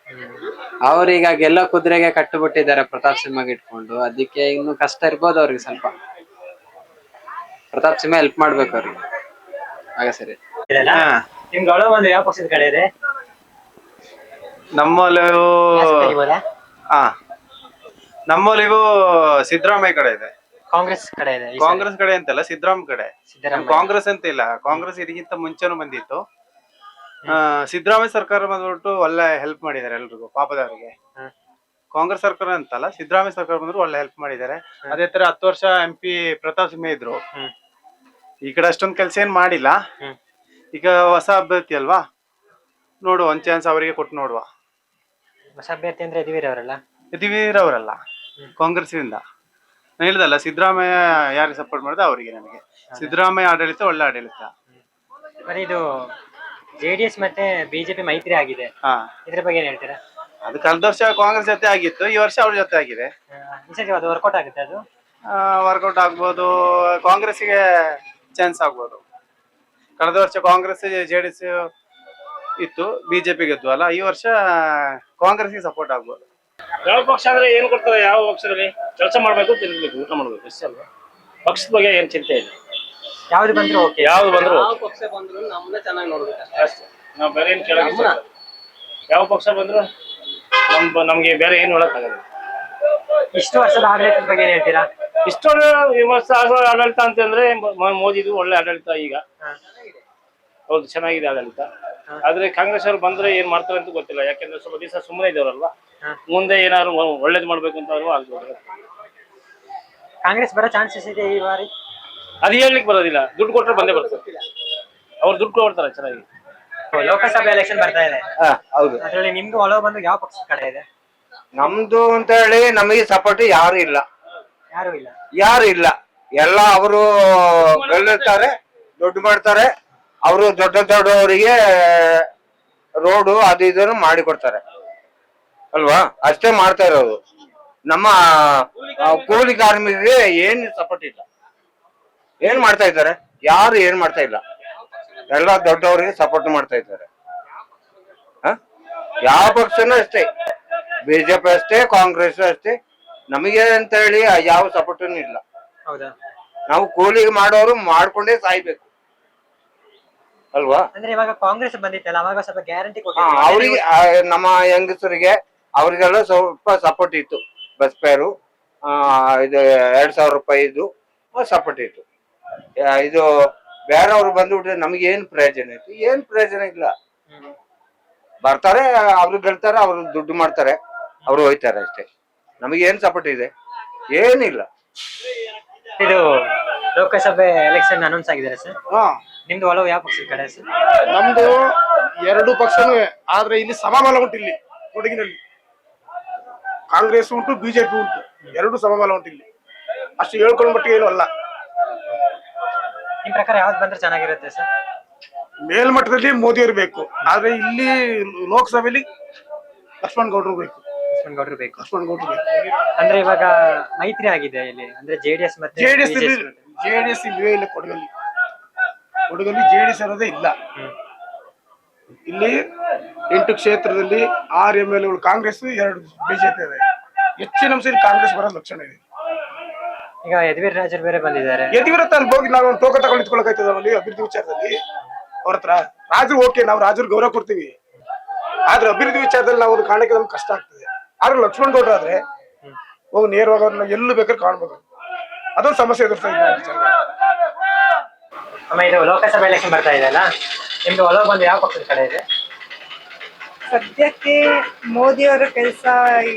ಅವ್ರೀಗ ಗೆಲ್ಲೋ ಕುದುರೆಗೆ ಕಟ್ಟುಬಿಟ್ಟಿದ್ದಾರೆ ಪ್ರತಾಪ್ ಸಿಂಹಗೆ ಇಟ್ಕೊಂಡು, ಅದಕ್ಕೆ ಇನ್ನು ಕಷ್ಟ ಇರ್ಬೋದು ಅವ್ರಿಗೆ ಸ್ವಲ್ಪ. ಪ್ರತಾಪ್ ಸಿಂಹ ಹೆಲ್ಪ್ ಮಾಡ್ಬೇಕು ಅವ್ರಿಗೆ, ಆಗ ಸರಿ. ನಿಮ್ಗೆ ಒಳಗೆ ಬಂದು ಯಾವ ಪಕ್ಷದ ಕಡೆ ಇದೆ? ನಮ್ಮಲ್ಲಿಗೂ ಸಿದ್ದರಾಮಯ್ಯ ಕಡೆ ಇದೆ. ಕಾಂಗ್ರೆಸ್ ಕಡೆ ಇದೆ? ಕಾಂಗ್ರೆಸ್ ಕಡೆ ಅಂತಲ್ಲ, ಸಿದ್ದರಾಮಯ್ಯ ಕಡೆ. ಕಾಂಗ್ರೆಸ್ ಅಂತ ಇಲ್ಲ, ಕಾಂಗ್ರೆಸ್ ಇದಕ್ಕಿಂತ ಮುಂಚೆನೂ ಬಂದಿತ್ತು. ಸಿದ್ದರಾಮಯ್ಯ ಸರ್ಕಾರ ಬಂದ್ಬಿಟ್ಟು ಒಳ್ಳೆ ಹೆಲ್ಪ್ ಮಾಡಿದ್ದಾರೆ ಎಲ್ರಿಗೂ, ಪಾಪದವರಿಗೆ. ಕಾಂಗ್ರೆಸ್ ಸರ್ಕಾರ ಅಂತಲ್ಲ, ಸಿದ್ದರಾಮಯ್ಯ ಸರ್ಕಾರ ಬಂದ್ರು ಒಳ್ಳೆ ಹೆಲ್ಪ್ ಮಾಡಿದ್ದಾರೆ. ಅದೇ ತರ 10 ವರ್ಷ MP ಪ್ರತಾಪ್ ಸಿಂಹ ಇದ್ರು. ಈ ಕಡೆ ಅಷ್ಟೊಂದು ಕೆಲಸ ಏನ್ ಮಾಡಿಲ್ಲ. ಈಗ ಹೊಸ ಅಭ್ಯರ್ಥಿ ಅಲ್ವಾ, ನೋಡು, ಒಂದ್ ಚಾನ್ಸ್ ಅವರಿಗೆ ಕೊಟ್ಟು ನೋಡುವ. ಹೊಸ ಅಭ್ಯರ್ಥಿ ಅಂದ್ರೆ ಯದುವೀರ್ ಅವರಲ್ಲ, ಕಾಂಗ್ರೆಸ್ ಇಂದ. ನಾನು ಹೇಳಿದಲ್ಲ, ಸಿದ್ದರಾಮಯ್ಯ ಯಾರಿಗೆ ಸಪೋರ್ಟ್ ಮಾಡಿದೆ ಅವರಿಗೆ. ನನಗೆ ಸಿದ್ದರಾಮಯ್ಯ ಆಡಳಿತ ಒಳ್ಳೆ ಆಡಳಿತ. ಇದು ಜೆಡಿಎಸ್ ಮತ್ತೆ ಬಿಜೆಪಿ ಮೈತ್ರಿ ಆಗಿದೆ, ಇದ್ರ ಬಗ್ಗೆ ಏನ್ ಹೇಳ್ತೀರಾ? ಅದು ಕಳೆದ ವರ್ಷ ಕಾಂಗ್ರೆಸ್ ಜೊತೆ ಆಗಿತ್ತು, ಈ ವರ್ಷ ಅವ್ರ ಜೊತೆ ಆಗಿದೆ. ಈ ಸರಿ ಅದು ವರ್ಕೌಟ್ ಆಗುತ್ತೆ? ಅದು ವರ್ಕೌಟ್ ಆಗ್ಬೋದು, ಕಾಂಗ್ರೆಸ್ಗೆ ಚಾನ್ಸ್ ಆಗ್ಬೋದು. ಕಳೆದ ವರ್ಷ ಕಾಂಗ್ರೆಸ್ ಜೆಡಿಎಸ್ ಇತ್ತು, ಬಿಜೆಪಿ ಗೆದ್ದು ಅಲ್ಲ, ಈ ವರ್ಷ ಕಾಂಗ್ರೆಸ್ಗೆ ಸಪೋರ್ಟ್ ಆಗ್ಬೋದು. ಯಾವ ಪಕ್ಷ ಅಂದ್ರೆ ಏನ್ ಕೊಡ್ತಾರೆ? ಯಾವ ಪಕ್ಷದಲ್ಲಿ ಕೆಲಸ ಮಾಡ್ಬೇಕು, ತಿನ್ಬೇಕು, ಊಟ ಮಾಡ್ಬೇಕು ಅಷ್ಟೇ ಅಲ್ವಾ? ಪಕ್ಷದ ಬಗ್ಗೆ ಏನ್ ಚಿಂತೆ ಇಲ್ಲ. ಯಾವ್ದು ಬಂದ್ರು ಓಕೆ, ಯಾವ್ದು ಬಂದ್ರು ಪಕ್ಷ ಬಂದ್ರು ನಮ್ಮನ್ನ ಚೆನ್ನಾಗಿ ನೋಡ್ಬೇಕು ಅಷ್ಟೇ. ನಾವು ಬೇರೆ ಏನ್ ಕೇಳೋದು, ಯಾವ ಪಕ್ಷ ಬಂದ್ರು ನಮ್ಗೆ ಬೇರೆ ಏನ್ ಹೇಳಕ್ಕಾಗಲ್ಲ. ಇಷ್ಟು ವರ್ಷದ ಆಡಳಿತದ ಬಗ್ಗೆ ಏನ್ ಹೇಳ್ತೀರಾ? ಇಷ್ಟೊಂದು ವರ್ಷ ಆಡಳಿತ ಅಂತಂದ್ರೆ ಮೋದಿದು ಒಳ್ಳೆ ಆಡಳಿತ. ಈಗ ಹೌದು ಚೆನ್ನಾಗಿದೆ ಆಡಳಿತ. ಆದ್ರೆ ಕಾಂಗ್ರೆಸ್ ಅವರು ಬಂದ್ರೆ ಏನ್ ಮಾಡ್ತಾರೆ ಅಂತ ಗೊತ್ತಿಲ್ಲ, ಯಾಕೆಂದ್ರೆ ಸ್ವಲ್ಪ ದಿವಸ ಸುಮ್ಮನೆ ಇದ್ದವರಲ್ವಾ, ಮುಂದೆ ಏನಾದ್ರು ಒಳ್ಳೇದ್ ಮಾಡ್ಬೇಕು ಅಂತ ಅವರು ಆಗ್ಬೋದು. ಕಾಂಗ್ರೆಸ್ ಬರೋ ಚಾನ್ಸಸ್ ಇದೆ ಈ ಬಾರಿ? ಅದು ಹೇಳ್ಲಿಕ್ಕೆ ಬರೋದಿಲ್ಲ, ದುಡ್ಡು ಕೊಟ್ಟರೆ ಬಂದೇ ಬರ್ತದೆ. ಅವ್ರು ದುಡ್ಡು ಕೊಡ್ತಾರೆ ಚೆನ್ನಾಗಿ. ಲೋಕಸಭೆ ಎಲೆಕ್ಷನ್ ಬರ್ತಾ ಇದೆ, ಹೌದು. ಅದ್ರಲ್ಲಿ ನಿಮ್ದು ಒಲವು ಬಂದು ಯಾವ ಪಕ್ಷದ ಕಡೆ ಇದೆ? ನಮ್ದು ಅಂತ ಹೇಳಿ ನಮಗೆ ಸಪೋರ್ಟ್ ಯಾರು ಇಲ್ಲ, ಯಾರು ಇಲ್ಲ. ಯಾರು ಇಲ್ಲ. ಎಲ್ಲ ಅವರು ಬೆಳೆಸ್ತಾರೆ, ದುಡ್ಡು ಮಾಡ್ತಾರೆ. ಅವರು ದೊಡ್ಡ ದೊಡ್ಡವರಿಗೆ ರೋಡು ಅದು ಇದನ್ನು ಮಾಡಿ ಕೊಡ್ತಾರೆ ಅಲ್ವಾ, ಅಷ್ಟೇ ಮಾಡ್ತಾ ಇರೋದು. ನಮ್ಮ ಕೂಲಿ ಕಾರ್ಮಿಕರಿಗೆ ಏನ್ ಸಪೋರ್ಟ್ ಇಲ್ಲ. ಏನ್ ಮಾಡ್ತಾ ಇದ್ದಾರೆ? ಯಾರು ಏನ್ ಮಾಡ್ತಾ ಇಲ್ಲ. ಎಲ್ಲ ದೊಡ್ಡವರಿಗೆ ಸಪೋರ್ಟ್ ಮಾಡ್ತಾ ಇದ್ದಾರೆ. ಯಾವ ಪಕ್ಷನೂ ಅಷ್ಟೇ, ಬಿಜೆಪಿ ಅಷ್ಟೇ, ಕಾಂಗ್ರೆಸ್ ಅಷ್ಟೇ. ನಮಗೆ ಅಂತ ಹೇಳಿ ಯಾವ ಸಪೋರ್ಟನ್ನು ಇಲ್ಲ. ಹೌದಾ? ನಾವು ಕೂಲಿ ಮಾಡೋರು ಮಾಡ್ಕೊಂಡೇ ಸಾಯ್ಬೇಕು ಅಲ್ವಾ. ಅಂದ್ರೆ ಇವಾಗ ಕಾಂಗ್ರೆಸ್ ಬಂದಿತ್ತಲ್ಲ, ಅವಾಗ ಸ್ವಲ್ಪ ಗ್ಯಾರಂಟಿ ಅವರಿಗೆ ನಮ್ಮ ಹೆಂಗಸರಿಗೆ ಅವ್ರಿಗೆಲ್ಲ ಸ್ವಲ್ಪ ಸಪೋರ್ಟ್ ಇತ್ತು. ಬಸ್ ಫೇರು ಇದು 2000 ರೂಪಾಯಿದು ಸಪೋರ್ಟ್ ಇತ್ತು. ಇದು ಬೇರೆಯವ್ರು ಬಂದ್ಬಿಟ್ರೆ ನಮ್ಗೆ ಏನ್ ಪ್ರಯೋಜನ ಇತ್ತು? ಏನ್ ಪ್ರಯೋಜನ ಇಲ್ಲ. ಬರ್ತಾರೆ, ಅವ್ರು ಗೆಲ್ತಾರೆ, ಅವ್ರು ದುಡ್ಡು ಮಾಡ್ತಾರೆ, ಅವ್ರು ಹೋಯ್ತಾರೆ ಅಷ್ಟೇ. ನಮಗೆ ಏನ್ ಸಪೋರ್ಟ್ ಇದೆ? ಏನಿಲ್ಲ. ಇದು ಲೋಕಸಭೆ ಎಲೆಕ್ಷನ್ ಅನೌನ್ಸ್ ಆಗಿದ್ದಾರೆ ಸರ್. ನಿಮ್ದು ಒಲವು ಯಾವ ಪಕ್ಷದ ಕಡೆ ಸರ್? ನಮ್ದು ಎರಡು ಪಕ್ಷನೂ, ಆದ್ರೆ ಇಲ್ಲಿ ಸಮಬಲ ಉಂಟು. ಇಲ್ಲಿ ಕೊಡಗಿನಲ್ಲಿ ಕಾಂಗ್ರೆಸ್ ಉಂಟು, ಬಿಜೆಪಿ ಉಂಟು, ಎರಡು ಸಮಬಲ ಉಂಟು ಇಲ್ಲಿ. ಅಷ್ಟು ಹೇಳ್ಕೊಂಡ್ ಮಟ್ಟಿಗೆ ಏನು ಅಲ್ಲ. ನಿಮ್ ಪ್ರಕಾರ ಯಾವ್ದು ಬಂದ್ರೆ ಚೆನ್ನಾಗಿರುತ್ತೆ ಸರ್? ಮೇಲ್ಮಟ್ಟದಲ್ಲಿ ಮೋದಿ ಅವರು ಬೇಕು, ಆದ್ರೆ ಇಲ್ಲಿ ಲೋಕಸಭೆಯಲ್ಲಿ ಲಕ್ಷ್ಮಣ್ ಗೌಡ್ರು ಬೇಕು. ಲಕ್ಷ್ಮಣ್ ಗೌಡ್ರು ಬೇಕು. ಲಕ್ಷ್ಮಣ್ ಗೌಡ್ರು ಬೇಕು. ಅಂದ್ರೆ ಇವಾಗ ಮೈತ್ರಿ ಆಗಿದೆ ಇಲ್ಲಿ, ಅಂದ್ರೆ ಜೆಡಿಎಸ್ ಮತ್ತೆ ಜೆಡಿಎಸ್ ಇಲ್ಲವೇ ಇಲ್ಲ ಕೊಡಗಲ್ಲಿ. ಕೊಡಗಲ್ಲಿ ಜೆಡಿಎಸ್ ಅನ್ನೋದೇ ಇಲ್ಲ. ಇಲ್ಲಿ 8 ಕ್ಷೇತ್ರದಲ್ಲಿ 6 MLA ಕಾಂಗ್ರೆಸ್, 2 ಬಿಜೆಪಿ ಇದೆ. ಹೆಚ್ಚಿನ ಅಂಶದಲ್ಲಿ ಕಾಂಗ್ರೆಸ್ ಬರೋ ಲಕ್ಷಣ ಇದೆ. ಈಗ ಯದುವೀರ್ ರಾಜರು ಬೇರೆ ಬಂದಿದ್ದಾರೆ. ಯದುವೀರ್ ಹತ್ರ ಅಲ್ಲಿ ಹೋಗಿ ನಾವು ಒಂದು ಟೋಕ ತಗೊಂಡು ಇಟ್ಕೊಳಕಾಯ್ತದ ಅಲ್ಲಿ ಅಭಿವೃದ್ಧಿ ವಿಚಾರದಲ್ಲಿ ಅವ್ರ ಹತ್ರ. ರಾಜರು ಓಕೆ, ನಾವು ರಾಜರು ಗೌರವ ಕೊಡ್ತೀವಿ, ಆದ್ರೆ ಅಭಿವೃದ್ಧಿ ವಿಚಾರದಲ್ಲಿ ನಾವು ಕಾಣಕ್ಕೆ ನಮ್ಗೆ ಕಷ್ಟ ಆಗ್ತದೆ. ಆದ್ರೆ ಲಕ್ಷ್ಮಣ್ ಗೌಡ್ರ ಆದ್ರೆ ಹೋಗಿ ನೇರವಾಗಿ ಅವ್ರನ್ನ ಎಲ್ಲೂ ಬೇಕಾದ್ರೆ ಕಾಣ್ಬೋದು. ಅದೊಂದು ಸಮಸ್ಯೆ ಎದುರಿಸ್ತಾ ಇದ್ದೀವಿ. ಅಮ್ಮ, ಇದು ಲೋಕಸಭೆ ಎಲೆಕ್ಷನ್ ಬರ್ತಾ ಇದೆ ಅಲ್ಲ, ನಿಮ್ದು ಒಲವು ಬಂದು ಯಾವ ಪಕ್ಷದ ಕಡೆ ಇದೆ? ಸದ್ಯಕ್ಕೆ ಮೋದಿ ಅವರ ಕೆಲಸ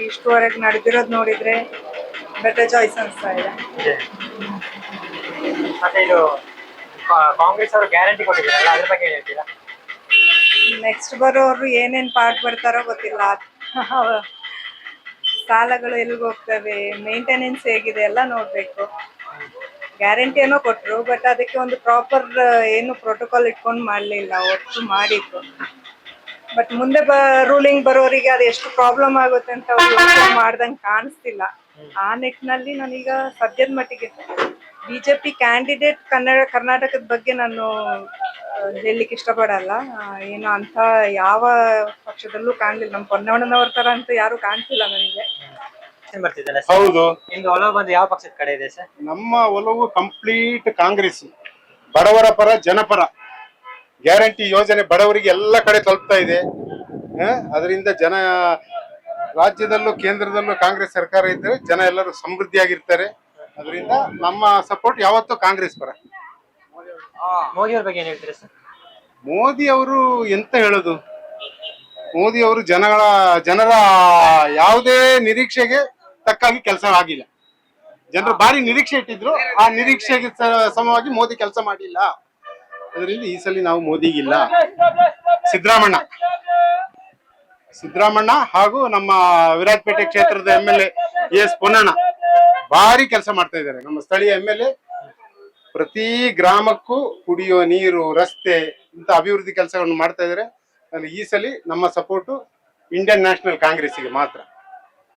ಇಷ್ಟುವರೆಗೆ ನಡೆದಿರೋದು ನೋಡಿದ್ರೆ ಬೆಟರ್ ಚಾಯ್ಸ್ ಅನ್ಸ್ತಾ ಇದೆ. ಮತ್ತೆ ಇದು ಕಾಂಗ್ರೆಸ್ ಅವರು ಗ್ಯಾರಂಟಿ ಕೊಟ್ಟಿದ್ದಾರಲ್ಲ, ಅದ್ರ ಬಗ್ಗೆ ಏನ್ ಹೇಳ್ತೀರಾ? ನೆಕ್ಸ್ಟ್ ಬರೋರು ಏನೇನ್ ಪಾರ್ಟ್ ಬರ್ತಾರೋ ಗೊತ್ತಿಲ್ಲ. ಸಾಲಗಳು ಎಲ್ಲಿಗೆ ಹೋಗ್ತವೆ, ಮೇಂಟೆನೆನ್ಸ್ ಹೇಗಿದೆ ಎಲ್ಲ ನೋಡ್ಬೇಕು. ಗ್ಯಾರಂಟಿ ಏನೋ ಕೊಟ್ರು, ಬಟ್ ಅದಕ್ಕೆ ಒಂದು ಪ್ರಾಪರ್ ಏನು ಪ್ರೋಟೋಕಾಲ್ ಇಟ್ಕೊಂಡು ಮಾಡ್ಲಿಲ್ಲ. ಒಟ್ಟು ಮಾಡಿದ್ರು, ಬಟ್ ಮುಂದೆ ರೂಲಿಂಗ್ ಬರೋರಿಗೆ ಅದು ಎಷ್ಟು ಪ್ರಾಬ್ಲಮ್ ಆಗುತ್ತೆ ಅಂತ ಮಾಡ್ದಂಗೆ ಕಾಣಿಸ್ತಿಲ್ಲ. ಆ ನಿಟ್ಟಿನಲ್ಲಿ ನಾನೀಗ ಸದ್ಯದ ಮಟ್ಟಿಗೆ ಬಿಜೆಪಿ ಕ್ಯಾಂಡಿಡೇಟ್ ಕರ್ನಾಟಕದ ಬಗ್ಗೆ ನಾನು ಹೇಳಲಿಕ್ಕೆ ಇಷ್ಟಪಡಲ್ಲ. ಏನು ಅಂತ ಯಾವ ಪಕ್ಷದಲ್ಲೂ ಕಾಣಲಿಲ್ಲ. ನಮ್ಮ ಪೊನ್ನಣ್ಣನವ್ರ ತರ ಅಂತ ಯಾರು ಕಾಣ್ತಿಲ್ಲ ನನಗೆ. ಹೌದು. ನಿಮ್ದು ಒಲವು ಬಂದು ಯಾವ ಪಕ್ಷದ ಕಡೆ ಇದೆ ಸರ್? ನಮ್ಮ ಒಲವು ಕಂಪ್ಲೀಟ್ ಕಾಂಗ್ರೆಸ್. ಬಡವರ ಪರ, ಜನಪರ. ಗ್ಯಾರಂಟಿ ಯೋಜನೆ ಬಡವರಿಗೆ ಎಲ್ಲ ಕಡೆ ತಲುಪ್ತಾ ಇದೆ. ಅದರಿಂದ ಜನ ರಾಜ್ಯದಲ್ಲೂ ಕೇಂದ್ರದಲ್ಲೂ ಕಾಂಗ್ರೆಸ್ ಸರ್ಕಾರ ಇದ್ದರೆ ಜನ ಎಲ್ಲರೂ ಸಮೃದ್ಧಿಯಾಗಿರ್ತಾರೆ. ಅದರಿಂದ ನಮ್ಮ ಸಪೋರ್ಟ್ ಯಾವತ್ತೂ ಕಾಂಗ್ರೆಸ್ ಪರ. ಮೋದಿ ಅವ್ರ ಬಗ್ಗೆ ಏನ್ ಹೇಳ್ತೀರಾ ಸರ್? ಮೋದಿ ಅವರು ಎಂತ ಹೇಳೋದು? ಮೋದಿ ಅವರು ಜನರ ಯಾವುದೇ ನಿರೀಕ್ಷೆಗೆ ತಕ್ಕಾಗಿ ಕೆಲಸ ಆಗಿಲ್ಲ. ಜನರು ಭಾರಿ ನಿರೀಕ್ಷೆ ಇಟ್ಟಿದ್ರು, ಆ ನಿರೀಕ್ಷೆಗೆ ಸಮವಾಗಿ ಮೋದಿ ಕೆಲಸ ಮಾಡಿಲ್ಲ. ಅದರಿಂದ ಈ ಸಲ ನಾವು ಮೋದಿಗಿಲ್ಲ, ಸಿದ್ದರಾಮಣ್ಣ ಹಾಗೂ ನಮ್ಮ ವಿರಾಜಪೇಟೆ ಕ್ಷೇತ್ರದ MLA ಎಸ್ ಪೊನ್ನಣ್ಣ ಭಾರಿ ಕೆಲಸ ಮಾಡ್ತಾ ಇದ್ದಾರೆ. ನಮ್ಮ ಸ್ಥಳೀಯ MLA ಪ್ರತಿ ಗ್ರಾಮಕ್ಕೂ ಕುಡಿಯುವ ನೀರು, ರಸ್ತೆ, ಇಂಥ ಅಭಿವೃದ್ಧಿ ಕೆಲಸಗಳನ್ನು ಮಾಡ್ತಾ ಇದ್ದಾರೆ. ಈ ಸಲ ನಮ್ಮ ಸಪೋರ್ಟು ಇಂಡಿಯನ್ ನ್ಯಾಷನಲ್ ಕಾಂಗ್ರೆಸ್ಸಿಗೆ ಮಾತ್ರ.